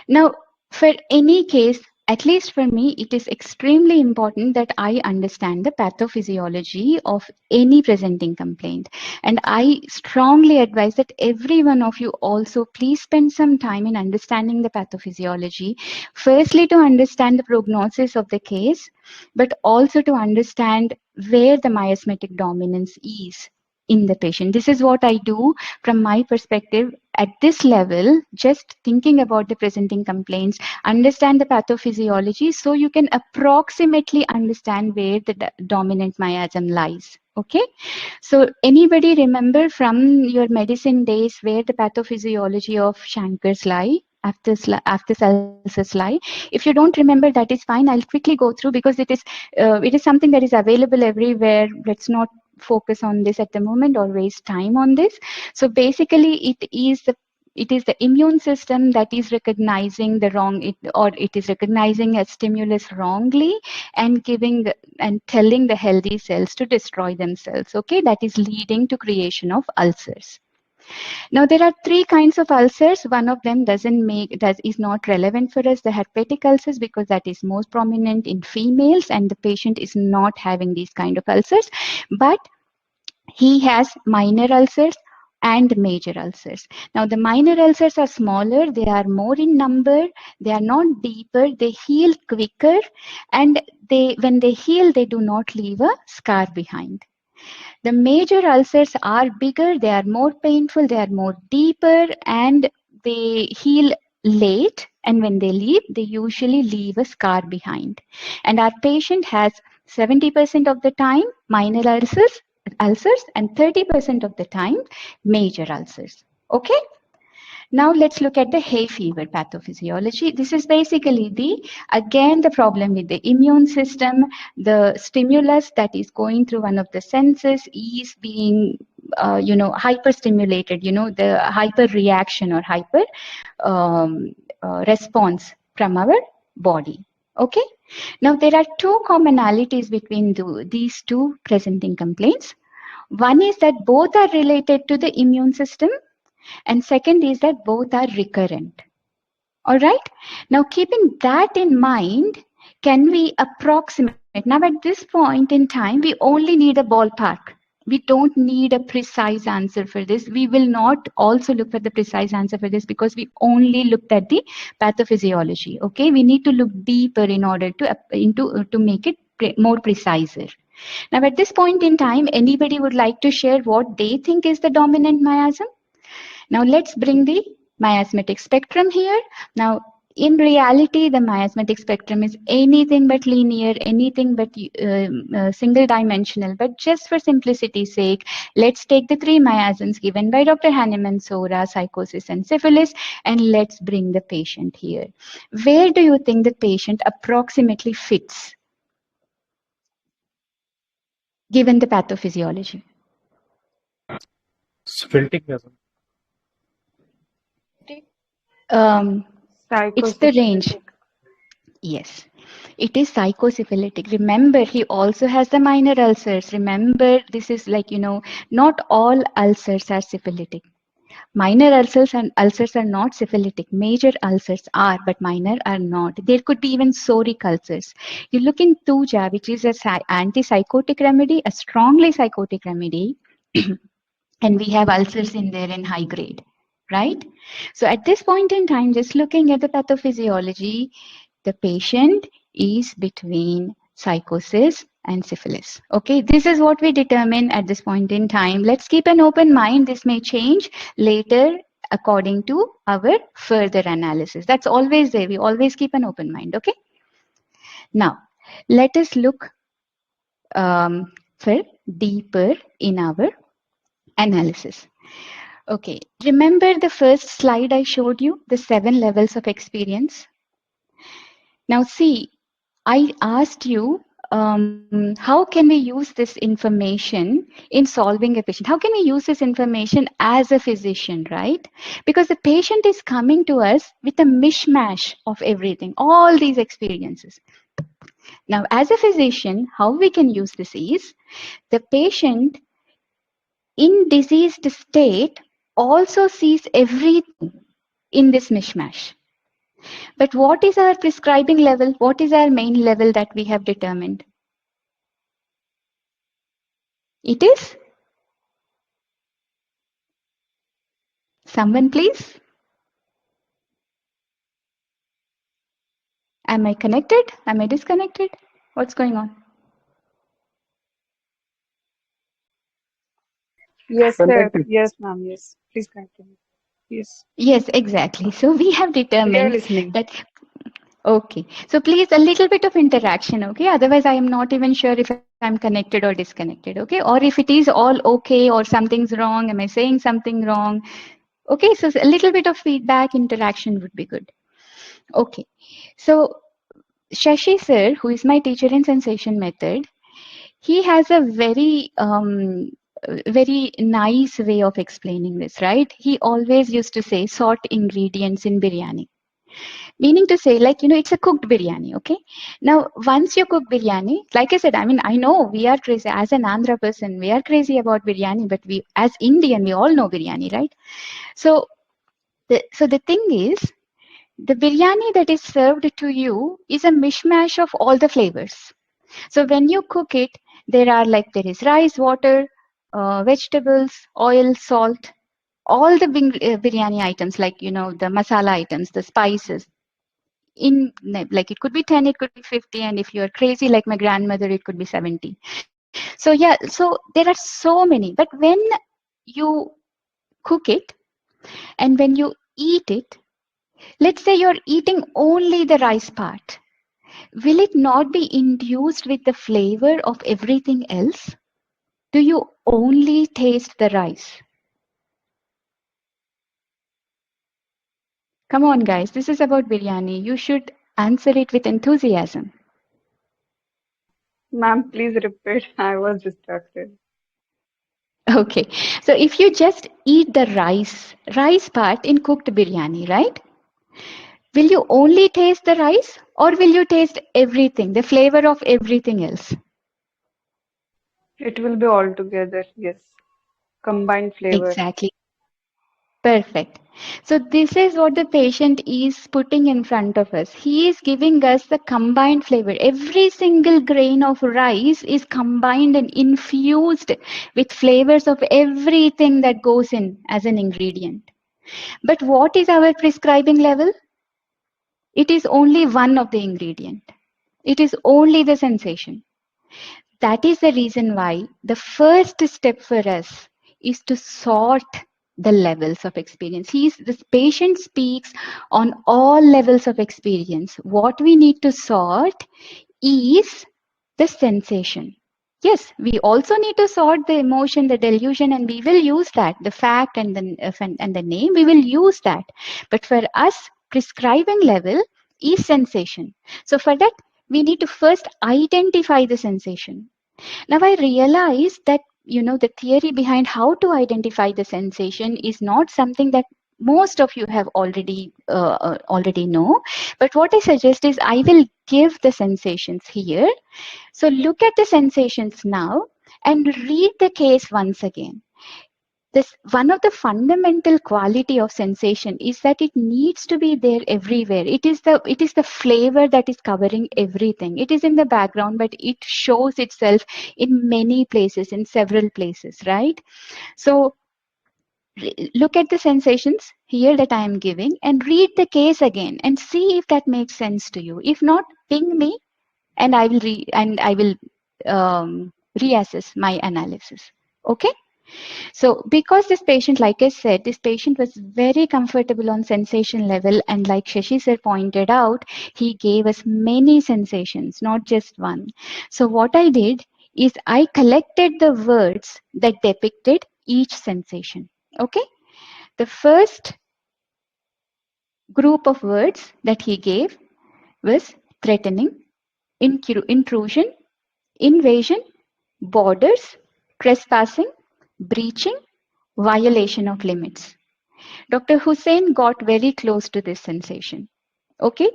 Now, for any case, at least for me, it is extremely important that I understand the pathophysiology of any presenting complaint. And I strongly advise that every one of you also please spend some time in understanding the pathophysiology. Firstly, to understand the prognosis of the case, but also to understand where the miasmatic dominance is in the patient. This is what I do from my perspective at this level, just thinking about the presenting complaints, understand the pathophysiology so you can approximately understand where the dominant miasm lies. Okay, so anybody remember from your medicine days where the pathophysiology of chancres lie? After ulcers lie? If you don't remember, that is fine. I'll quickly go through because it is something that is available everywhere. Let's not focus on this at the moment or waste time on this. So basically, it is the immune system that is recognizing the wrong, it is recognizing a stimulus wrongly and telling the healthy cells to destroy themselves. Okay, that is leading to creation of ulcers. Now there are 3 kinds of ulcers. One of them is not relevant for us, the hepatic ulcers, because that is most prominent in females and the patient is not having these kind of ulcers. But he has minor ulcers and major ulcers. Now the minor ulcers are smaller, they are more in number, they are not deeper, they heal quicker, and when they heal, they do not leave a scar behind. The major ulcers are bigger, they are more painful, they are more deeper, and they heal late. And when they leave, they usually leave a scar behind. And our patient has 70% of the time minor ulcers and 30% of the time major ulcers. Okay? Now let's look at the hay fever pathophysiology. This is basically the problem with the immune system. The stimulus that is going through one of the senses is being, hyperstimulated, the hyper reaction or hyper response from our body. Okay. Now there are two commonalities between these two presenting complaints. One is that both are related to the immune system, and second is that both are recurrent. All right. Now, keeping that in mind, can we approximate? Now, at this point in time, we only need a ballpark. We don't need a precise answer for this. We will not also look for the precise answer for this because we only looked at the pathophysiology. Okay. We need to look deeper in order to make it more precise. Now, at this point in time, anybody would like to share what they think is the dominant miasm? Now let's bring the miasmatic spectrum here. Now, in reality, the miasmatic spectrum is anything but linear, anything but single dimensional. But just for simplicity's sake, let's take the three miasms given by Dr. Hahnemann, SORA, psychosis, and syphilis, and let's bring the patient here. Where do you think the patient approximately fits, given the pathophysiology? Syphilitic miasm. It's the range. Yes, it is psychosyphilitic. Remember, he also has the minor ulcers. Remember, this is like, not all ulcers are syphilitic. Minor ulcers are not syphilitic. Major ulcers are, but minor are not. There could be even psoric ulcers. You look in Tuja, which is an antipsychotic remedy, a strongly psychotic remedy, and we have ulcers in there in high grade. Right? So at this point in time, just looking at the pathophysiology, the patient is between psychosis and syphilis. Okay, this is what we determine at this point in time. Let's keep an open mind. This may change later according to our further analysis. That's always there. We always keep an open mind. Okay. Now, let us look for deeper in our analysis. Okay, remember the first slide I showed you, the 7 levels of experience? Now see, I asked you, how can we use this information in solving a patient? How can we use this information as a physician, right? Because the patient is coming to us with a mishmash of everything, all these experiences. Now, as a physician, how we can use this is, the patient in diseased state also sees everything in this mishmash. But what is our prescribing level? What is our main level that we have determined? It is? Someone please? Am I connected? Am I disconnected? What's going on? Yes, sir. Connected. Yes, ma'am. Yes. Please continue. Yes. Yes, exactly. So we have We are determined listening. that, okay. So please a little bit of interaction, okay? Otherwise I am not even sure if I'm connected or disconnected, okay? Or if it is all okay or something's wrong, am I saying something wrong? Okay, so a little bit of feedback, interaction would be good. Okay, so Shashi sir, who is my teacher in sensation method, he has a very nice way of explaining this, right? He always used to say sort ingredients in biryani. Meaning to say, like, it's a cooked biryani, okay? Now, once you cook biryani, like I said, I mean, I know we are crazy. As an Andhra person, we are crazy about biryani, but we, as Indian, we all know biryani, right? So the thing is, the biryani that is served to you is a mishmash of all the flavors. So when you cook it, there is rice, water, vegetables, oil, salt, all the biryani items, like, the masala items, the spices. In like, it could be 10, it could be 50, and if you're crazy like my grandmother, it could be 70. So yeah, so there are so many, but when you cook it and when you eat it, let's say you're eating only the rice part, will it not be induced with the flavor of everything else? Do you only taste the rice? Come on, guys, this is about biryani. You should answer it with enthusiasm. Ma'am, please repeat. I was distracted. Okay, so if you just eat the rice part in cooked biryani, right? Will you only taste the rice or will you taste everything, the flavor of everything else? It will be all together. Yes. Combined flavor. Exactly. Perfect. So this is what the patient is putting in front of us. He is giving us the combined flavor. Every single grain of rice is combined and infused with flavors of everything that goes in as an ingredient. But what is our prescribing level? It is only one of the ingredient. It is only the sensation. That is the reason why the first step for us is to sort the levels of experience. This patient speaks on all levels of experience. What we need to sort is the sensation. Yes, we also need to sort the emotion, the delusion, and we will use that, the fact and the name, we will use that. But for us, prescribing level is sensation. So for that, we need to first identify the sensation. Now I realize that, the theory behind how to identify the sensation is not something that most of you have already know. But what I suggest is I will give the sensations here. So look at the sensations now and read the case once again. This one of the fundamental quality of sensation is that it needs to be there everywhere. It is the flavor that is covering everything. It is in the background, but it shows itself in many places, in several places, right? So look at the sensations here that I am giving and read the case again and see if that makes sense to you. If not, ping me and I will reassess my analysis. Okay. So because this patient, like I said, this patient was very comfortable on sensation level, and like Shashi sir pointed out, he gave us many sensations, not just one. So what I did is I collected the words that depicted each sensation. Okay. The first group of words that he gave was threatening, intrusion, invasion, borders, trespassing, breaching, violation of limits. Dr. Hussain got very close to this sensation. Okay?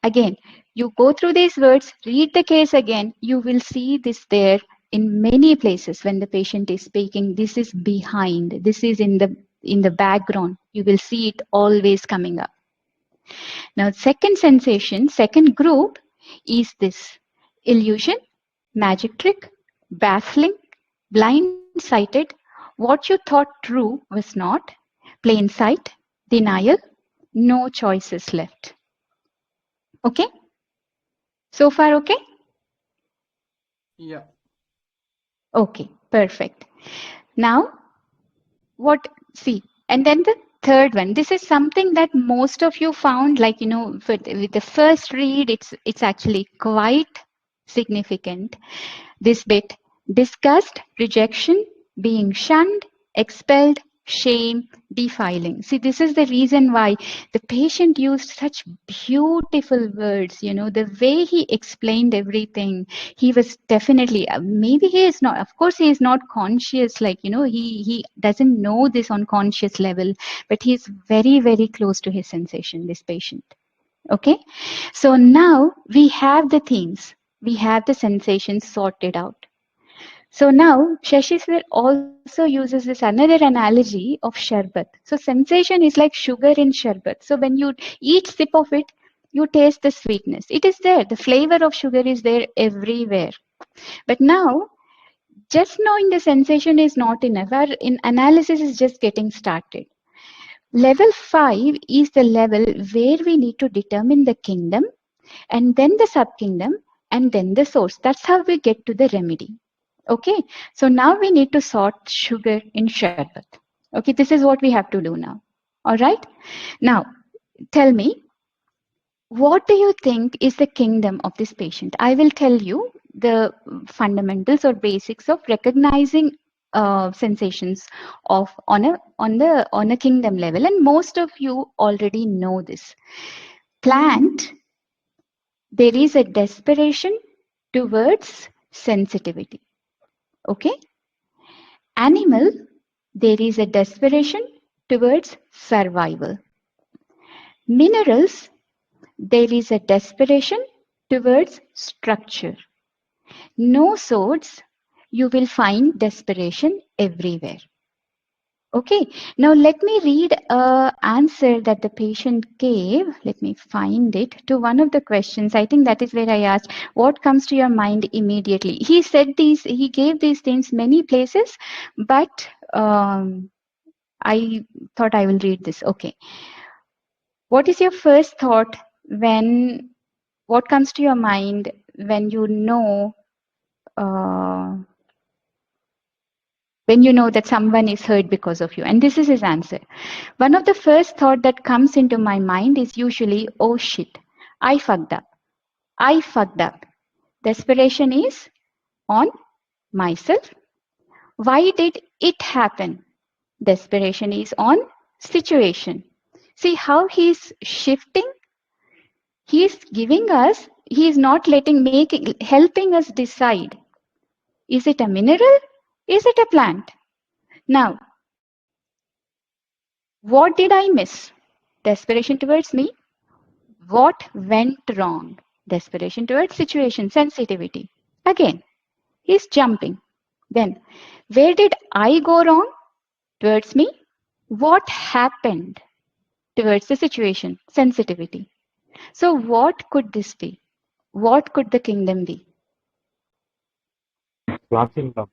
Again, you go through these words, read the case again, you will see this there in many places when the patient is speaking. This is behind, this is in the background. You will see it always coming up. Now, second sensation, second group is this: illusion, magic trick, baffling, blind-sighted, what you thought true was not, plain sight, denial, no choices left. Okay? So far, okay? Yeah. Okay, perfect. Now, see, and then the third one, this is something that most of you found, like, with the first read, it's actually quite significant. This bit: disgust, rejection, being shunned, expelled, shame, defiling. See, this is the reason why the patient used such beautiful words. The way he explained everything, he was definitely, maybe he is not, of course, he is not conscious, like, he doesn't know this on conscious level, but he's very, very close to his sensation, this patient. Okay, so now we have the themes, we have the sensations sorted out. So now Shashi sir also uses this another analogy of sharbat. So sensation is like sugar in sharbat. So when you each sip of it, you taste the sweetness. It is there. The flavor of sugar is there everywhere. But now, just knowing the sensation is not enough. Our analysis is just getting started. Level 5 is the level where we need to determine the kingdom, and then the subkingdom, and then the source. That's how we get to the remedy. Okay, so now we need to sort sugar in sharbat. Okay, this is what we have to do now. All right, now tell me, what do you think is the kingdom of this patient? I will tell you the fundamentals or basics of recognizing sensations of on a kingdom level, and most of you already know this. Plant, there is a desperation towards sensitivity. Okay. Animal, there is a desperation towards survival. Minerals, there is a desperation towards structure. No swords, you will find desperation everywhere. Okay, now let me read an answer that the patient gave. Let me find it to one of the questions. I think that is where I asked, what comes to your mind immediately? He said these, he gave these things many places, but I thought I will read this. Okay. What is your first thought when, what comes to your mind when you know that someone is hurt because of you? And this is his answer. One of the first thought that comes into my mind is usually, oh shit, I fucked up. I fucked up. Desperation is on myself. Why did it happen? Desperation is on situation. See how he's shifting? He's giving us, he's not helping us decide. Is it a mineral? Is it a plant? Now, what did I miss? Desperation towards me. What went wrong? Desperation towards situation, sensitivity. Again, he's jumping. Then, where did I go wrong? Towards me. What happened? Towards the situation, sensitivity. So what could this be? What could the kingdom be? Plant kingdom.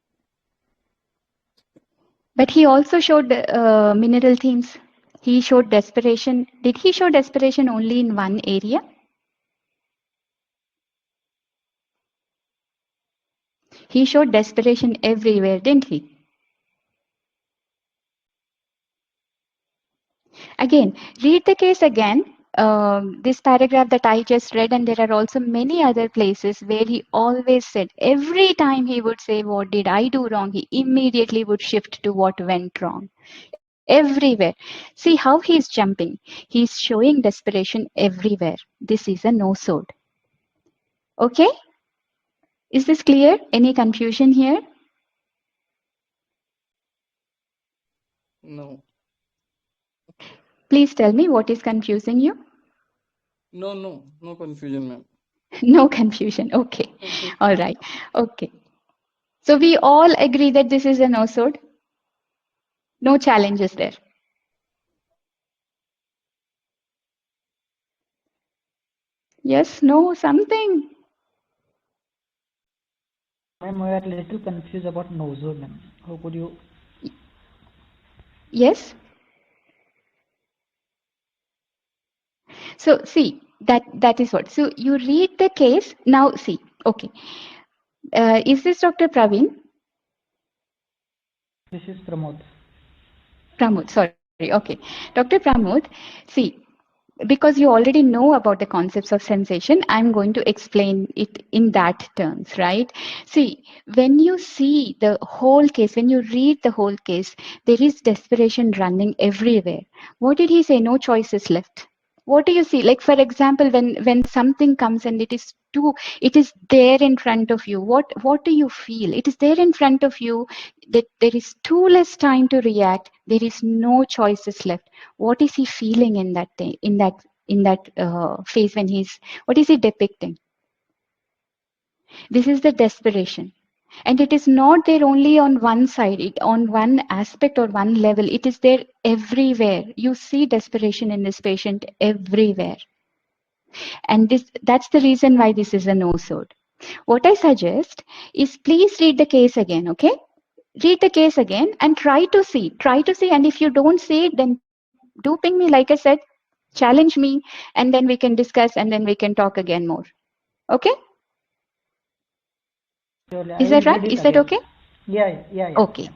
But he also showed mineral themes. He showed desperation. Did he show desperation only in one area? He showed desperation everywhere, didn't he? Again, read the case again. This paragraph that I just read, and there are also many other places where he always said, every time he would say, what did I do wrong? He immediately would shift to what went wrong. Everywhere. See how he's jumping. He's showing desperation everywhere. This is a no sword. Okay? Is this clear? Any confusion here? No. Please tell me what is confusing you. No confusion, ma'am. No confusion. Okay. All right. Okay. So we all agree that this is a no sword. No challenges there. Yes, no, something. Ma'am, we are a little confused about nosol, ma'am. How could you? Yes. So see, that is what. So you read the case. Now see, okay. Is this Dr. Praveen? This is Pramod. Pramod, sorry. Okay. Dr. Pramod, see, because you already know about the concepts of sensation, I'm going to explain it in that terms, right? See, when you see the whole case, when you read the whole case, there is desperation running everywhere. What did he say? No choices left. What do you see? Like, for example, when something comes and it is there in front of you, what do you feel? It is there in front of you, that there is too less time to react. There is no choices left. What is he feeling in that day, in that phase when what is he depicting? This is the desperation. And it is not there only on one side, on one aspect or one level. It is there everywhere. You see desperation in this patient everywhere. And that's the reason why this is a no sword. What I suggest is, please read the case again, okay? Read the case again and try to see. And if you don't see it, then do ping me, like I said, challenge me, and then we can discuss, and then we can talk again more. Okay? Surely, I Is will that right? read it Is that again. okay? Yeah. Okay.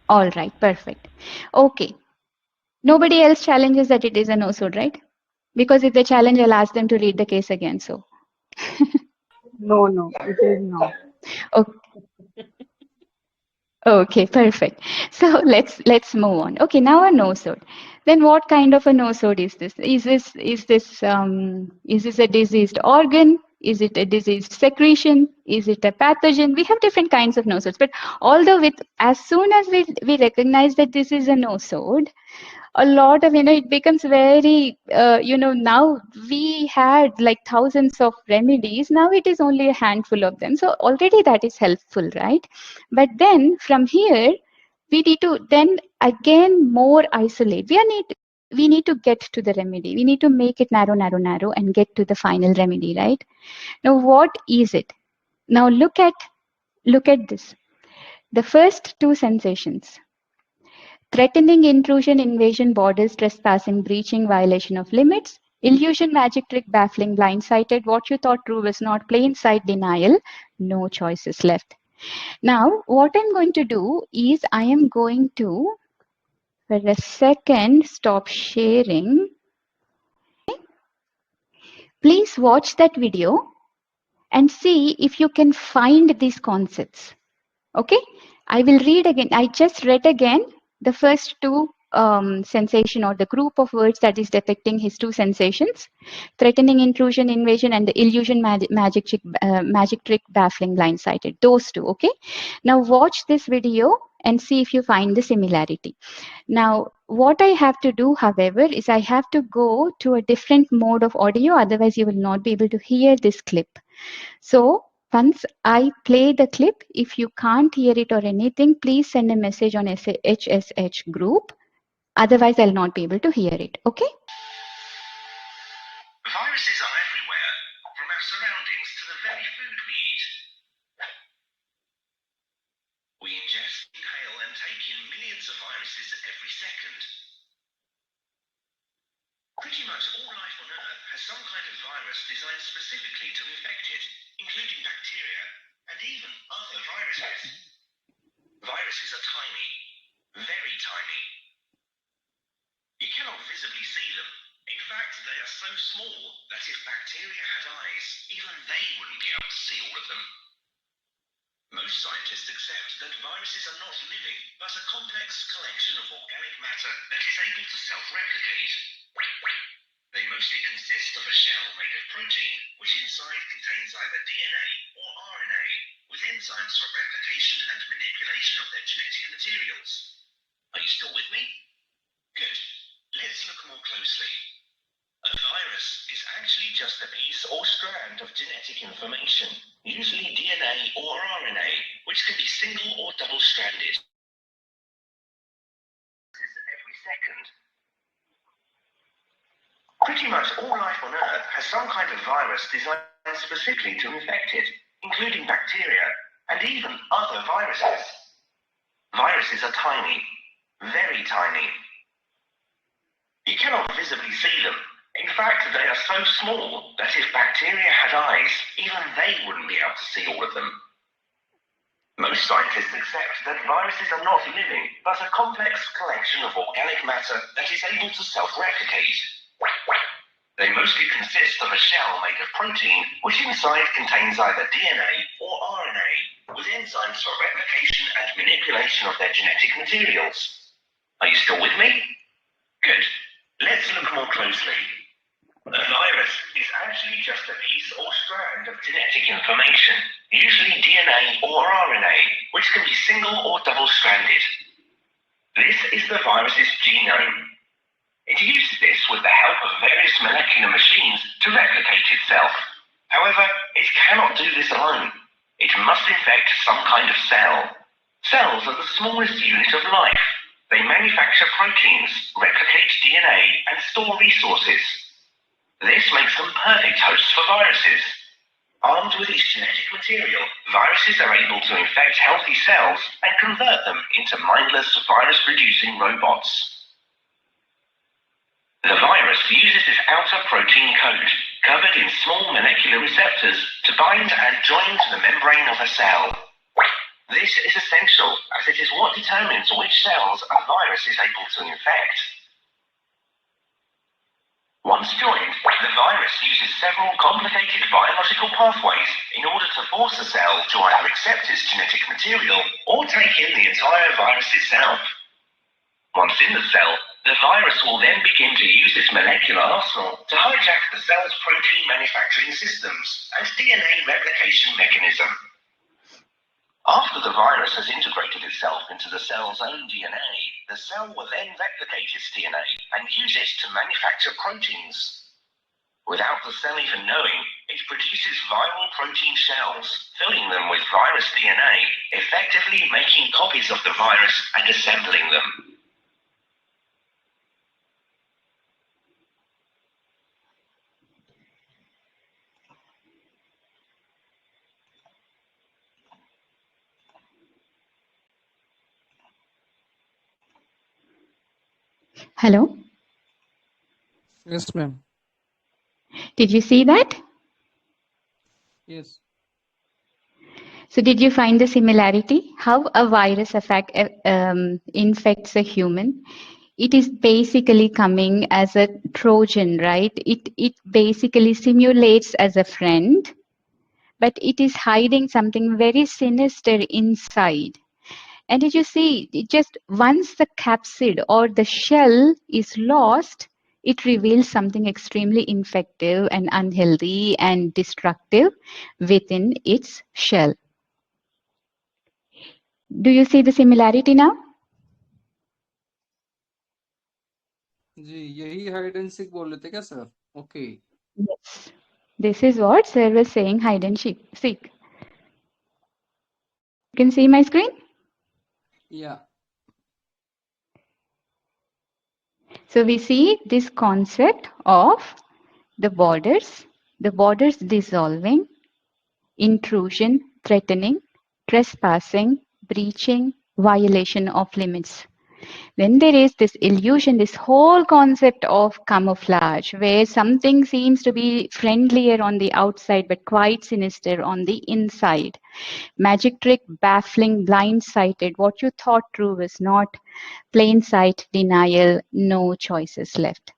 All right. Perfect. Okay. Nobody else challenges that it is a no-suit, right? Because if they challenge, I'll ask them to read the case again. So, No, it is not. okay. Okay, perfect. So let's move on. Okay, now a no-suit. Then what kind of a no-suit is this? Is this a diseased organ? Is it a diseased secretion? Is it a pathogen? We have different kinds of no-suits, but although as soon as we recognize that this is a no-suit, a lot of it becomes very now we had like thousands of remedies. Now it is only a handful of them, so already that is helpful, right? But then from here we need to then again more isolate. We need to get to the remedy. We need to make it narrow and get to the final remedy, right? Now what is it? Now look at this. The first two sensations: threatening, intrusion, invasion, borders, trespassing, breaching, violation of limits, illusion, magic trick, baffling, blindsided, what you thought true was not, plain sight, denial, no choices left. Now, what I'm going to do is I am going to, for a second, stop sharing. Please watch that video and see if you can find these concepts. Okay, I will read again. I just read again the first two sensation, or the group of words that is depicting his two sensations: threatening, intrusion, invasion, and the illusion, magic trick, baffling, blindsided. Those two. Okay, now watch this video and see if you find the similarity. Now, what I have to do, however, is I have to go to a different mode of audio, otherwise you will not be able to hear this clip. So once I play the clip, if you can't hear it or anything, please send a message on HSH group. Otherwise, I'll not be able to hear it. Okay? Viruses are everywhere, from our surroundings to the very food we eat. We ingest, inhale, and take in millions of viruses every second. Pretty much all life on Earth has some kind of virus designed specifically to infect it, including bacteria and even other viruses. Viruses are tiny, very tiny. You cannot visibly see them. In fact, they are so small that if bacteria had eyes, even they wouldn't be able to see all of them. Most scientists accept that viruses are not living, but a complex collection of organic matter that is able to self-replicate. They mostly consist of a shell made of protein, which inside contains either DNA or RNA, with enzymes for replication and manipulation of their genetic materials. Are you still with me? Good. Let's look more closely. A virus is actually just a piece or strand of genetic information, usually DNA or RNA, which can be single or double-stranded. Every second. Pretty much all life on Earth has some kind of virus designed specifically to infect it, including bacteria and even other viruses. Viruses are tiny, very tiny. You cannot visibly see them. In fact, they are so small that if bacteria had eyes, even they wouldn't be able to see all of them. Most scientists accept that viruses are not living, but a complex collection of organic matter that is able to self-replicate. They mostly consist of a shell made of protein, which inside contains either DNA or RNA, with enzymes for replication and manipulation of their genetic materials. Are you still with me? Good. Let's look more closely. A virus is actually just a piece or strand of genetic information, usually DNA or RNA, which can be single or double-stranded. This is the virus's genome. It uses this with the help of various molecular machines to replicate itself. However, it cannot do this alone. It must infect some kind of cell. Cells are the smallest unit of life. They manufacture proteins, replicate DNA, and store resources. This makes them perfect hosts for viruses. Armed with its genetic material, viruses are able to infect healthy cells and convert them into mindless virus-producing robots. The virus uses this outer protein coat, covered in small molecular receptors to bind and join to the membrane of a cell. This is essential as it is what determines which cells a virus is able to infect. Once joined, the virus uses several complicated biological pathways in order to force a cell to either accept its genetic material or take in the entire virus itself. Once in the cell, the virus will then begin to use its molecular arsenal to hijack the cell's protein manufacturing systems and DNA replication mechanism. After the virus has integrated itself into the cell's own DNA, the cell will then replicate its DNA and use it to manufacture proteins. Without the cell even knowing, it produces viral protein shells, filling them with virus DNA, effectively making copies of the virus and assembling them. Hello? Yes, ma'am. Did you see that? Yes. So did you find the similarity? How a virus infects a human? It is basically coming as a Trojan, right? It basically simulates as a friend, but it is hiding something very sinister inside. And did you see, just once the capsid or the shell is lost, it reveals something extremely infective and unhealthy and destructive within its shell. Do you see the similarity now? जी यही hide and seek बोल रहे थे क्या sir? Okay. Yes. This is what sir was saying, hide and seek. You can see my screen? Yeah. So we see this concept of the borders dissolving, intrusion, threatening, trespassing, breaching, violation of limits. When there is this illusion, this whole concept of camouflage, where something seems to be friendlier on the outside but quite sinister on the inside. Magic trick, baffling, blindsided, what you thought true was not, plain sight, denial, no choices left.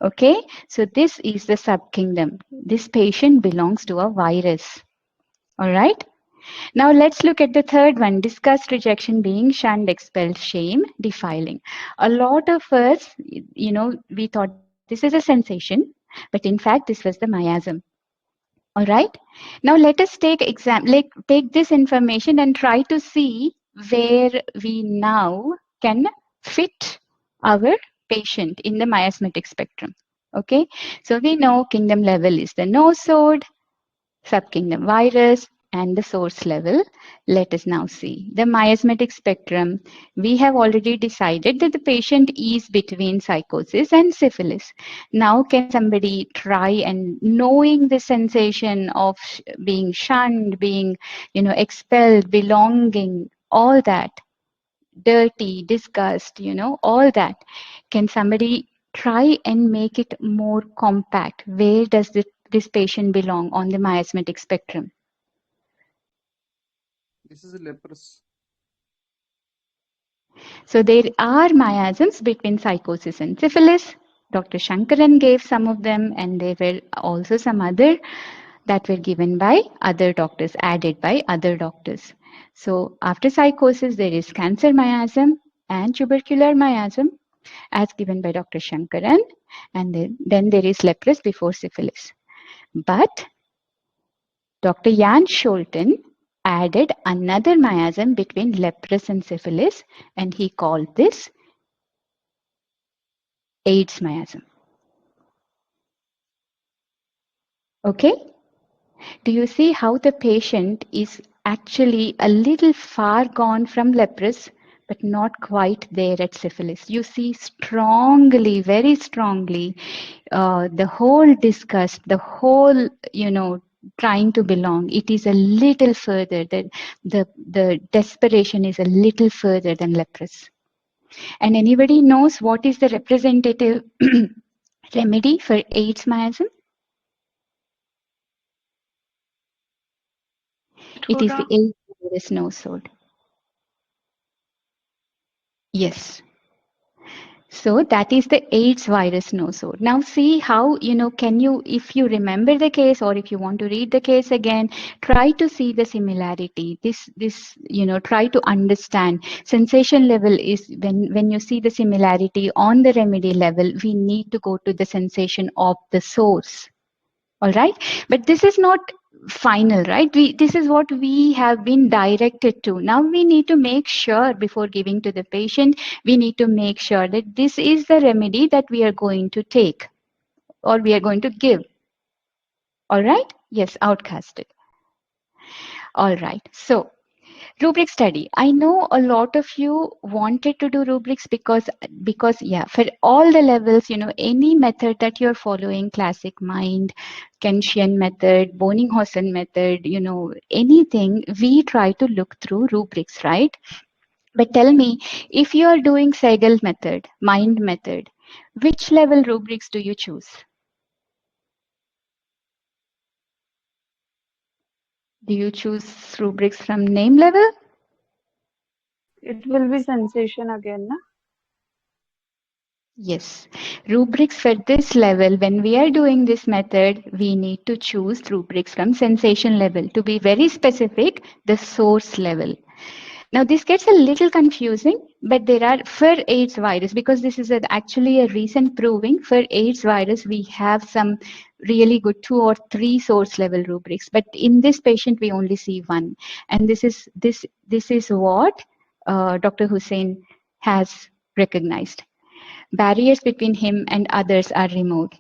Okay, so this is the subkingdom. This patient belongs to a virus. All right. Now let's look at the third one, disgust, rejection, being shunned, expelled, shame, defiling. A lot of us, we thought this is a sensation, but in fact, this was the miasm. All right. Now let us take this information and try to see where we now can fit our patient in the miasmatic spectrum. Okay. So we know kingdom level is the nosode, subkingdom virus, and the source level. Let us now see the miasmatic spectrum. We have already decided that the patient is between psychosis and syphilis. Now can somebody try, and knowing the sensation of being shunned, being expelled, belonging, all that, dirty, disgust, all that, can somebody try and make it more compact? Where does this patient belong on the miasmatic spectrum? This is a leprous. So there are miasms between psychosis and syphilis. Dr. Shankaran gave some of them, and there were also some other that were given by other doctors, added by other doctors. So after psychosis, there is cancer miasm and tubercular miasm as given by Dr. Shankaran, and then there is leprous before syphilis. But Dr. Jan Scholten added another miasm between leprous and syphilis, and he called this AIDS miasm. Okay? Do you see how the patient is actually a little far gone from leprous, but not quite there at syphilis? You see strongly, very strongly, the whole disgust, the whole, trying to belong. It is a little further. The desperation is a little further than leprous. And anybody knows what is the representative remedy for AIDS miasm? It is the 8th virus nosode. Yes. So that is the AIDS virus nosode. Now see how, can you, if you remember the case or if you want to read the case again, try to see the similarity. Try to understand. Sensation level is when you see the similarity on the remedy level, we need to go to the sensation of the source. All right. But this is not final, right? This is what we have been directed to. Now we need to make sure before giving to the patient, we need to make sure that this is the remedy that we are going to take or we are going to give. All right. Yes, outcasted. All right. So rubric study. I know a lot of you wanted to do rubrics because yeah, for all the levels, any method that you're following, classic mind, Kenshian method, Bonninghausen method, anything, we try to look through rubrics, right? But tell me, if you are doing Segal method, mind method, which level rubrics do you choose? Do you choose rubrics from name level? It will be sensation again, na? Yes, rubrics for this level, when we are doing this method, we need to choose rubrics from sensation level. To be very specific, the source level. Now this gets a little confusing, but there are, for AIDS virus, because this is actually a recent proving, for AIDS virus, we have some really good 2 or 3 source level rubrics. But in this patient, we only see one. And this is what Dr. Hussain has recognized. Barriers between him and others are removed.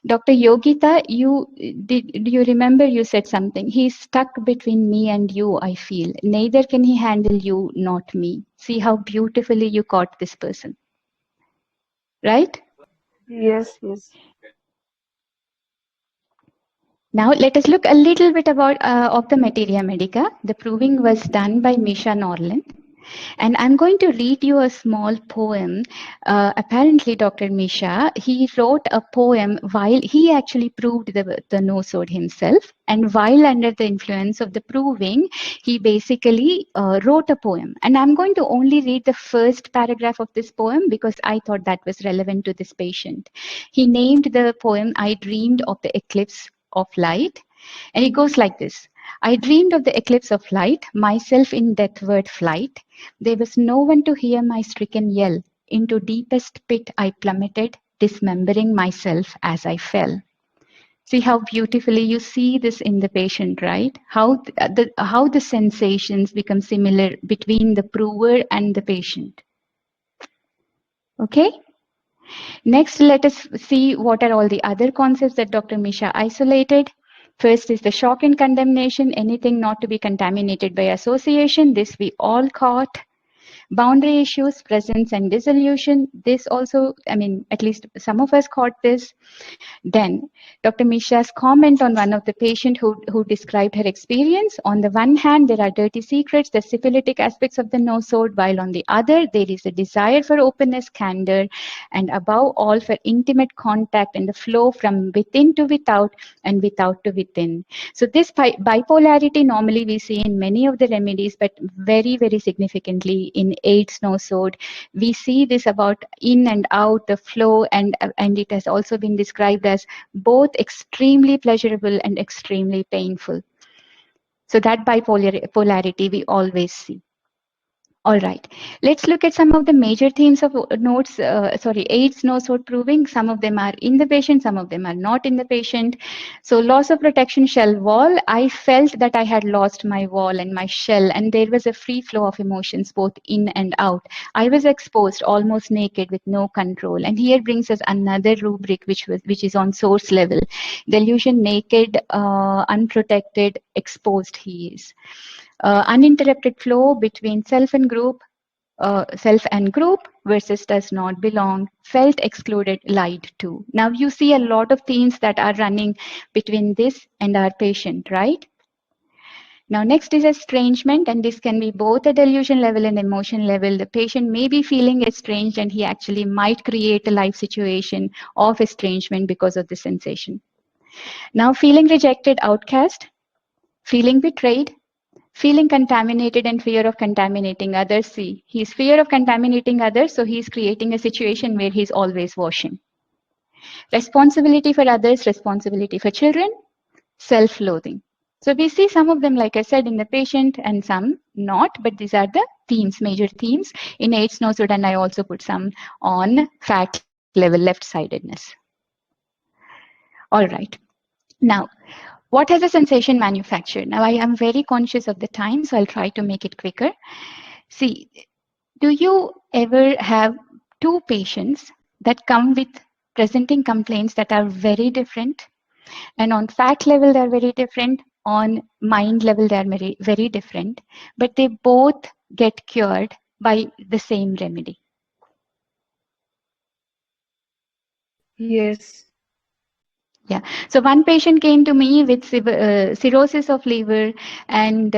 Dr. Yogita, do you remember you said something? He's stuck between me and you, I feel. Neither can he handle you, not me. See how beautifully you caught this person. Right? Yes, yes. Now let us look a little bit about of the materia medica. The proving was done by Misha Norland. And I'm going to read you a small poem. Apparently, Dr. Misha, he wrote a poem while he actually proved the nosode himself. And while under the influence of the proving, he basically wrote a poem. And I'm going to only read the first paragraph of this poem because I thought that was relevant to this patient. He named the poem, I Dreamed of the Eclipse of Light. And it goes like this. I dreamed of the eclipse of light, myself in deathward flight. There was no one to hear my stricken yell. Into deepest pit I plummeted, dismembering myself as I fell. See how beautifully you see this in the patient, right? How the sensations become similar between the prover and the patient. Okay? Next, let us see what are all the other concepts that Dr. Misha isolated. First is the shock and condemnation, anything not to be contaminated by association. This we all caught. Boundary issues, presence and dissolution. This also, at least some of us caught this. Then Dr. Misha's comment on one of the patient who described her experience. On the one hand, there are dirty secrets, the syphilitic aspects of the nosode, while on the other, there is a desire for openness, candor, and above all for intimate contact and the flow from within to without and without to within. So this bipolarity normally we see in many of the remedies, but very, very significantly in AIDS nosode. We see this about in and out, the flow, and it has also been described as both extremely pleasurable and extremely painful. So that bipolarity we always see. All right, let's look at some of the major themes of AIDS nosode proving. Some of them are in the patient, some of them are not in the patient. So loss of protection shell wall. I felt that I had lost my wall and my shell, and there was a free flow of emotions both in and out. I was exposed, almost naked with no control. And here brings us another rubric which is on source level. Delusion, naked, unprotected, exposed he is. Uninterrupted flow between self and group versus does not belong, felt excluded, lied to. Now you see a lot of themes that are running between this and our patient, right? Now next is estrangement, and this can be both a delusion level and emotion level. The patient may be feeling estranged and he actually might create a life situation of estrangement because of the sensation. Now feeling rejected, outcast, feeling betrayed, Feeling contaminated and fear of contaminating others. See, he's fear of contaminating others, so he's creating a situation where he's always washing. Responsibility for others, responsibility for children, self-loathing. So we see some of them, like I said, in the patient and some not, but these are the themes, major themes. In AIDS nosud, and I also put some on fat level left-sidedness. All right. Now, what has a sensation manufactured? Now, I am very conscious of the time, so I'll try to make it quicker. See, do you ever have two patients that come with presenting complaints that are very different? And on fat level, they're very different. On mind level, they're very, very different. But they both get cured by the same remedy. Yes. Yeah. So one patient came to me with cirrhosis of liver, and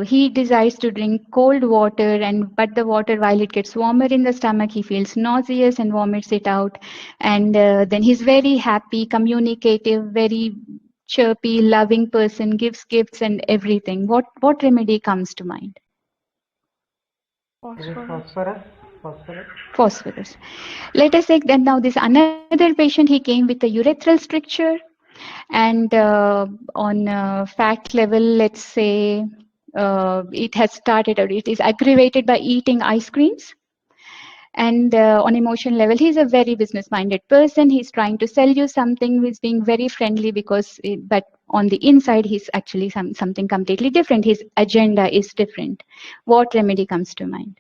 he decides to drink cold water, but the water, while it gets warmer in the stomach, he feels nauseous and vomits it out. And then he's very happy, communicative, very chirpy, loving person, gives gifts and everything. What remedy comes to mind? Is it phosphorus? Phosphorus. Let us take then now this another patient. He came with a urethral stricture, and on fat level, let's say it has started, or it is aggravated by eating ice creams. And on emotion level, he's a very business-minded person. He's trying to sell you something. He's being very friendly but on the inside, he's actually something completely different. His agenda is different. What remedy comes to mind?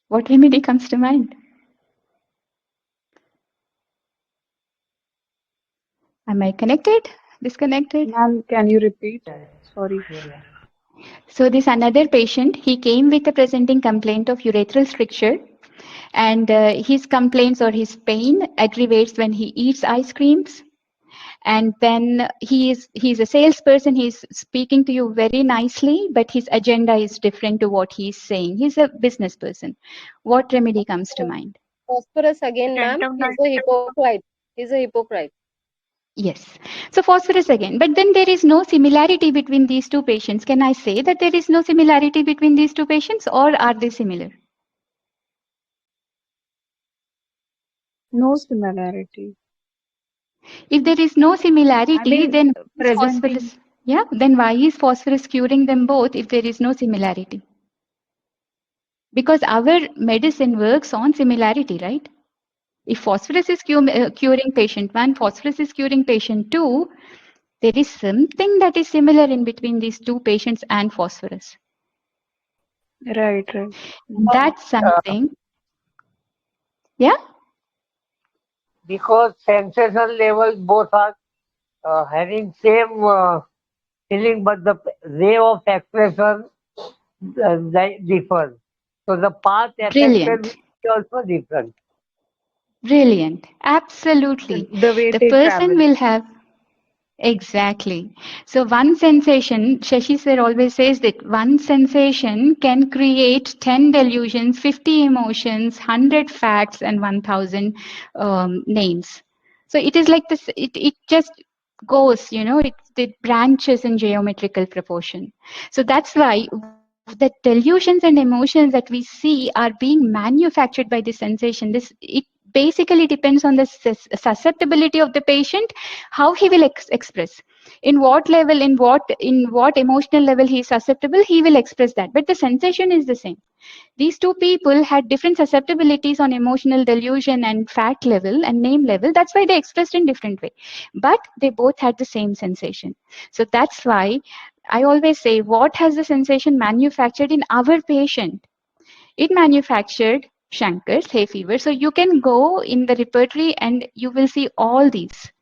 What remedy comes to mind? Am I connected? Disconnected? Ma'am, can you repeat? Sorry. Yeah. So this another patient, he came with a presenting complaint of urethral stricture, and his complaints or his pain aggravates when he eats ice creams. And then he's a salesperson. He's speaking to you very nicely, but his agenda is different to what he's saying. He's a business person. What remedy comes to mind? Phosphorus again, ma'am. He's a hypocrite. He's a hypocrite. Yes. So phosphorus again. But then there is no similarity between these two patients. Can I say that there is no similarity between these two patients, or are they similar? No similarity. If there is no similarity, then presenting. phosphorus. Yeah. Then why is phosphorus curing them both if there is no similarity? Because our medicine works on similarity, right? If phosphorus is curing patient 1, phosphorus is curing patient 2, there is something that is similar in between these two patients and phosphorus. Right. That's something. Yeah? Because sensation levels both are having same feeling, but the way of expression differs. So the path affected is also different. Brilliant. Absolutely. The way The they person travel. will have. Exactly. So one sensation, Shashi sir always says that one sensation can create 10 delusions, 50 emotions, 100 facts, and 1,000 names. So it is like this, it just goes, it branches in geometrical proportion. So that's why the delusions and emotions that we see are being manufactured by the sensation. It basically depends on the susceptibility of the patient, how he will express, in what level, in what emotional level he is susceptible, he will express that. But the sensation is the same. These two people had different susceptibilities on emotional delusion and fat level and name level. That's why they expressed in different way. But they both had the same sensation. So that's why I always say, what has the sensation manufactured in our patient? It manufactured chancres, hay fever. So you can go in the repertory and you will see all these.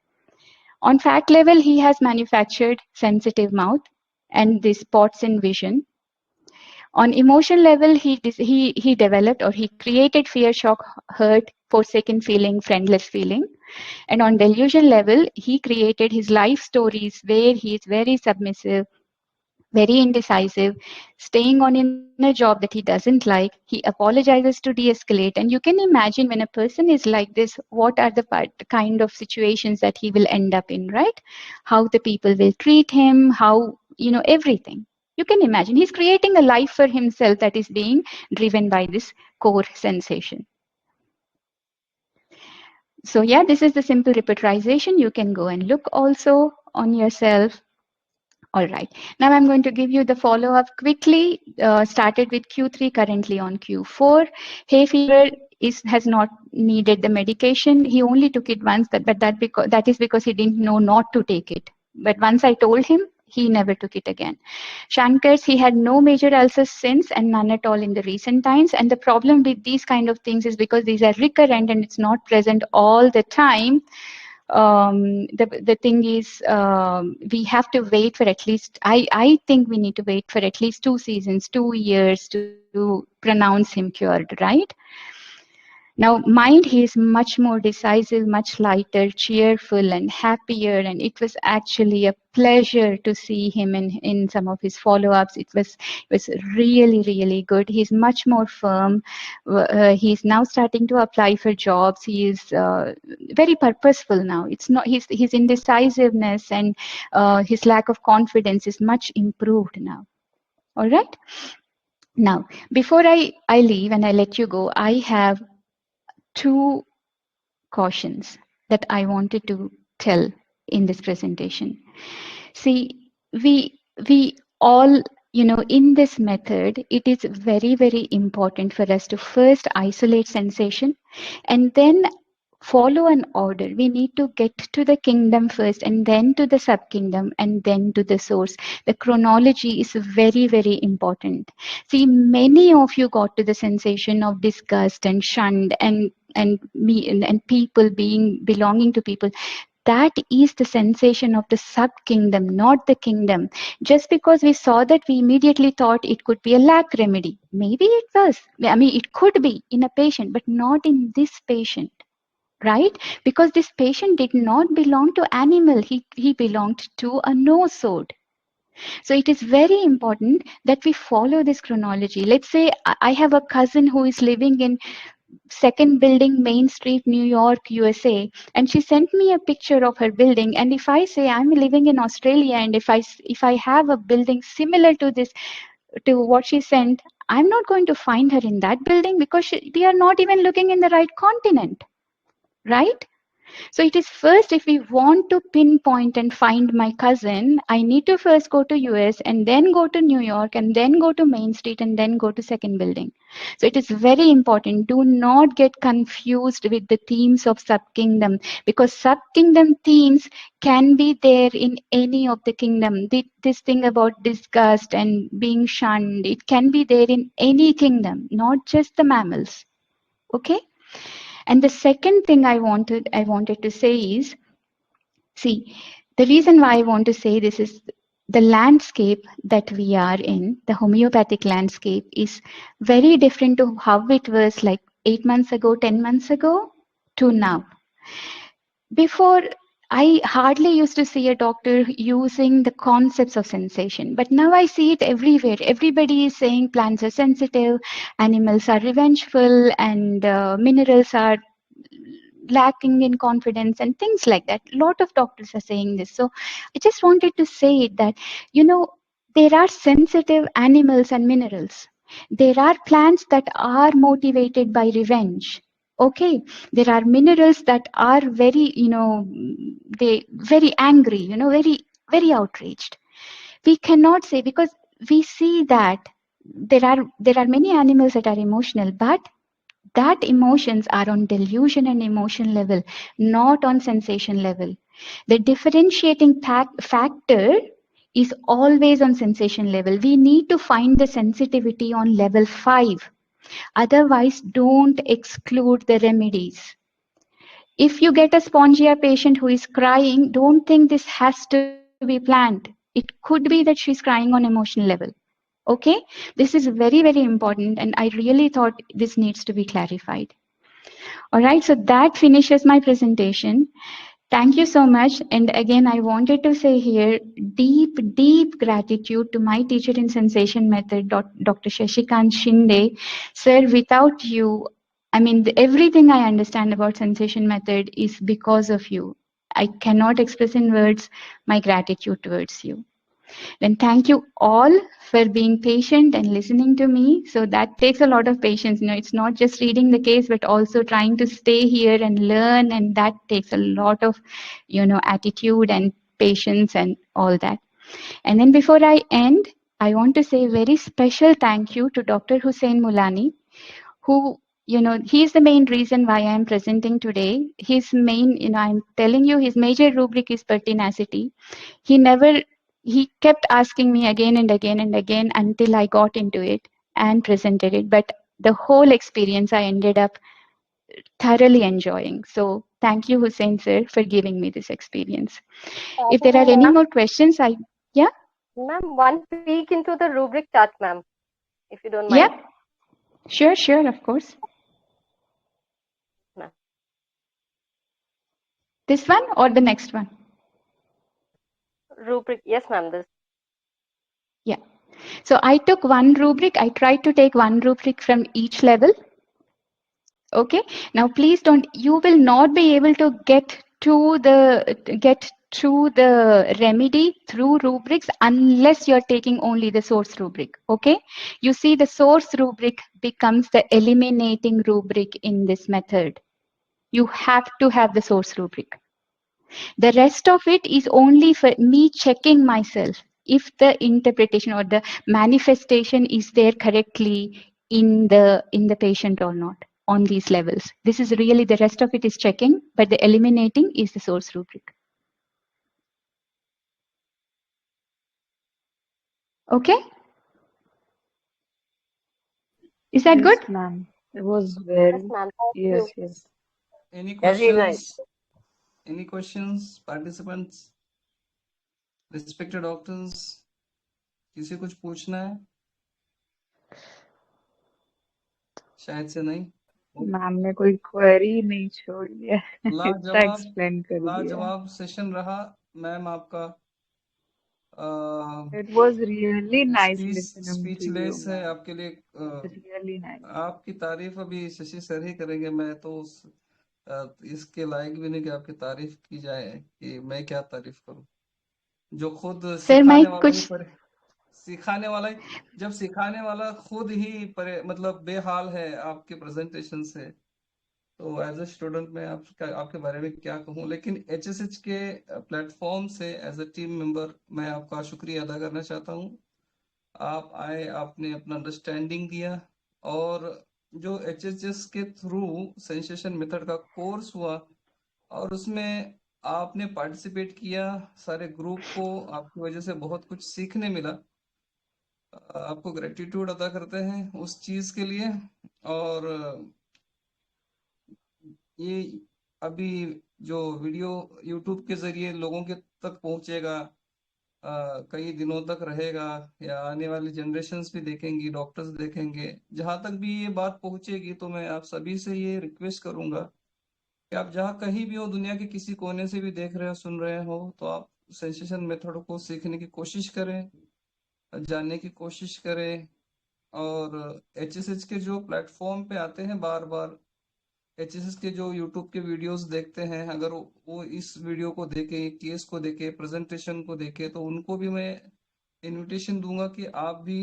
On fat level, he has manufactured sensitive mouth and the spots in vision. On emotion level, he developed, or he created fear, shock, hurt, forsaken feeling, friendless feeling. And on delusion level, he created his life stories where he is very submissive, very indecisive, staying on in a job that he doesn't like. He apologizes to de-escalate. And you can imagine when a person is like this, what are the kind of situations that he will end up in, right? How the people will treat him, how, everything. You can imagine he's creating a life for himself that is being driven by this core sensation. So yeah, this is the simple repertorization. You can go and look also on yourself. All right. Now I'm going to give you the follow-up quickly. Started with Q3, currently on Q4. Hay fever has not needed the medication. He only took it once, but that is because he didn't know not to take it. But once I told him, he never took it again. Chancres, he had no major ulcers since and none at all in the recent times. And the problem with these kind of things is because these are recurrent and it's not present all the time. The thing is, we have to wait for at least, I think we need to wait for at least 2 seasons, 2 years to pronounce him cured, right? Now, mind, he is much more decisive, much lighter, cheerful, and happier. And it was actually a pleasure to see him in some of his follow-ups. It was really, really good. He's much more firm. He's now starting to apply for jobs. He is very purposeful now. It's not his indecisiveness and his lack of confidence is much improved now. All right. Now, before I leave and I let you go, I have 2 cautions that I wanted to tell in this presentation. See, we all, in this method, it is very, very important for us to first isolate sensation and then follow an order. We need to get to the kingdom first and then to the sub-kingdom and then to the source. The chronology is very, very important. See, many of you got to the sensation of disgust and shunned and people belonging to people. That is the sensation of the sub-kingdom, not the kingdom. Just because we saw that, we immediately thought it could be a lack remedy. Maybe it was. I mean, it could be in a patient, but not in this patient. Right? Because this patient did not belong to animal. He belonged to a no-sode. So it is very important that we follow this chronology. Let's say I have a cousin who is living in 2nd building, Main Street, New York, USA, and she sent me a picture of her building. And if I say I'm living in Australia, and if I have a building similar to this, to what she sent, I'm not going to find her in that building because we are not even looking in the right continent. Right? So it is first, if we want to pinpoint and find my cousin, I need to first go to US and then go to New York and then go to Main Street and then go to 2nd building. So it is very important. Do not get confused with the themes of sub-kingdom, because sub-kingdom themes can be there in any of the kingdom. This thing about disgust and being shunned, it can be there in any kingdom, not just the mammals. Okay? And the second thing I wanted to say is, see, the reason why I want to say this is the landscape that we are in, the homeopathic landscape, is very different to how it was like 8 months ago, 10 months ago to now. Before, I hardly used to see a doctor using the concepts of sensation, but now I see it everywhere. Everybody is saying plants are sensitive, animals are revengeful, and minerals are lacking in confidence and things like that. A lot of doctors are saying this. So I just wanted to say that, there are sensitive animals and minerals. There are plants that are motivated by revenge. Okay, there are minerals that are very, they very angry, very, very outraged. We cannot say, because we see that there are many animals that are emotional, but that emotions are on delusion and emotion level, not on sensation level. The differentiating factor is always on sensation level. We need to find the sensitivity on level 5. Otherwise, don't exclude the remedies. If you get a spongia patient who is crying, don't think this has to be planned. It could be that she's crying on emotional level. Okay, this is very, very important, and I really thought this needs to be clarified. All right, so that finishes my presentation. Thank you so much. And again, I wanted to say here, deep, deep gratitude to my teacher in sensation method, Dr. Shashikant Shinde. Sir, without you, I mean, everything I understand about sensation method is because of you. I cannot express in words my gratitude towards you. Then thank you all for being patient and listening to me. So that takes a lot of patience. You know, it's not just reading the case, but also trying to stay here and learn. And that takes a lot of, attitude and patience and all that. And then before I end, I want to say a very special thank you to Dr. Hussain Mulani, who, he's the main reason why I am presenting today. His main, I'm telling you, his major rubric is pertinacity. He kept asking me again and again and again until I got into it and presented it. But the whole experience I ended up thoroughly enjoying. So thank you, Hussain sir, for giving me this experience. If there are any more questions, yeah? Ma'am, one peek into the rubric chart, ma'am, if you don't mind. Yeah, sure, of course. Ma'am. This one or the next one? Rubric, yes, ma'am. This. Yeah. So I took one rubric. I tried to take one rubric from each level. Okay. Now, please don't. You will not be able to get through the remedy through rubrics unless you're taking only the source rubric. Okay. You see, the source rubric becomes the eliminating rubric in this method. You have to have the source rubric. The rest of it is only for me checking myself if the interpretation or the manifestation is there correctly in the patient or not on these levels. This is really, the rest of it is checking, but the eliminating is the source rubric. Okay? Is that Yes, good? ma'am. It was very, Yes, ma'am. yes, yes. Any Very nice. questions? Any questions, participants? Respected doctors, किसी कुछ पूछना है? शायद से नहीं. Ma'am ने कोई query नहीं छोड़ी है. इतना लाजवाब एक्सप्लेन कर दिया. लाजवाब सेशन रहा मैम आपका. It was really nice listening to you. Speechless है ma'am. आपके लिए. Really nice. आपकी तारीफ अभी शशि सर ही करेंगे. मैं तो इसके लायक भी नहीं कि आपकी तारीफ की जाए, कि मैं क्या तारीफ करूं, जो खुद सिखाने वाला ही सिखाने वाला ही, जब सिखाने वाला खुद ही मतलब बेहाल है आपके प्रेजेंटेशन से, तो एज अ स्टूडेंट मैं आपके बारे में क्या कहूं. लेकिन HSH के प्लेटफॉर्म से एज अ टीम मेंबर मैं आपका शुक्रिया अदा करना चाहता हूं. आप आए, आपने अपना अंडरस्टैंडिंग दिया, और जो HSS के थ्रू सेंसेशन मेथड का कोर्स हुआ और उसमें आपने पार्टिसिपेट किया, सारे ग्रुप को आपकी वजह से बहुत कुछ सीखने मिला. आपको ग्रेटिट्यूड अदा करते हैं उस चीज के लिए. और ये अभी जो वीडियो YouTube के जरिए लोगों के तक पहुंचेगा, कई दिनों तक रहेगा, या आने वाली जनरेशन्स भी देखेंगी, डॉक्टर्स देखेंगे, जहां तक भी ये बात पहुंचेगी, तो मैं आप सभी से ये रिक्वेस्ट करूंगा कि आप जहां कहीं भी हो, दुनिया के किसी कोने से भी देख रहे हो, सुन रहे हो, तो आप सेंसेशन मेथड को सीखने की कोशिश करें, जानने की कोशिश करें. और HSH के जो प्लेटफॉर्म पे आते हैं, बार बार HSH के जो YouTube के वीडियोस देखते हैं, अगर वो इस वीडियो को देखे, केस को देखे, प्रेजेंटेशन को देखे, तो उनको भी मैं इनविटेशन दूंगा कि आप भी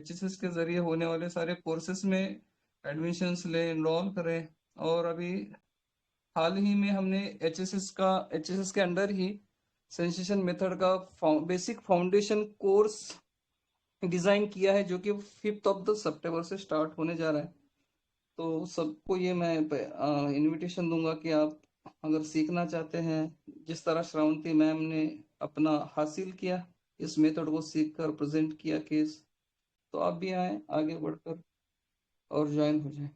HSH के जरिए होने वाले सारे कोर्सेस में एडमिशन्स ले, एनरोल करें. और अभी हाल ही में हमने HSS के अंडर ही सेंसेशन मेथड का बेसिक फाउंडेशन कोर्स डिजाइन किया है, जो कि 5 सितंबर से स्टार्ट होने जा रहा है. तो सबको ये मैं इनविटेशन दूंगा कि आप अगर सीखना चाहते हैं, जिस तरह श्रावंती मैम ने अपना हासिल किया, इस मेथड को सीखकर प्रेजेंट किया केस, तो आप भी आए, आगे बढ़कर और ज्वाइन हो जाए.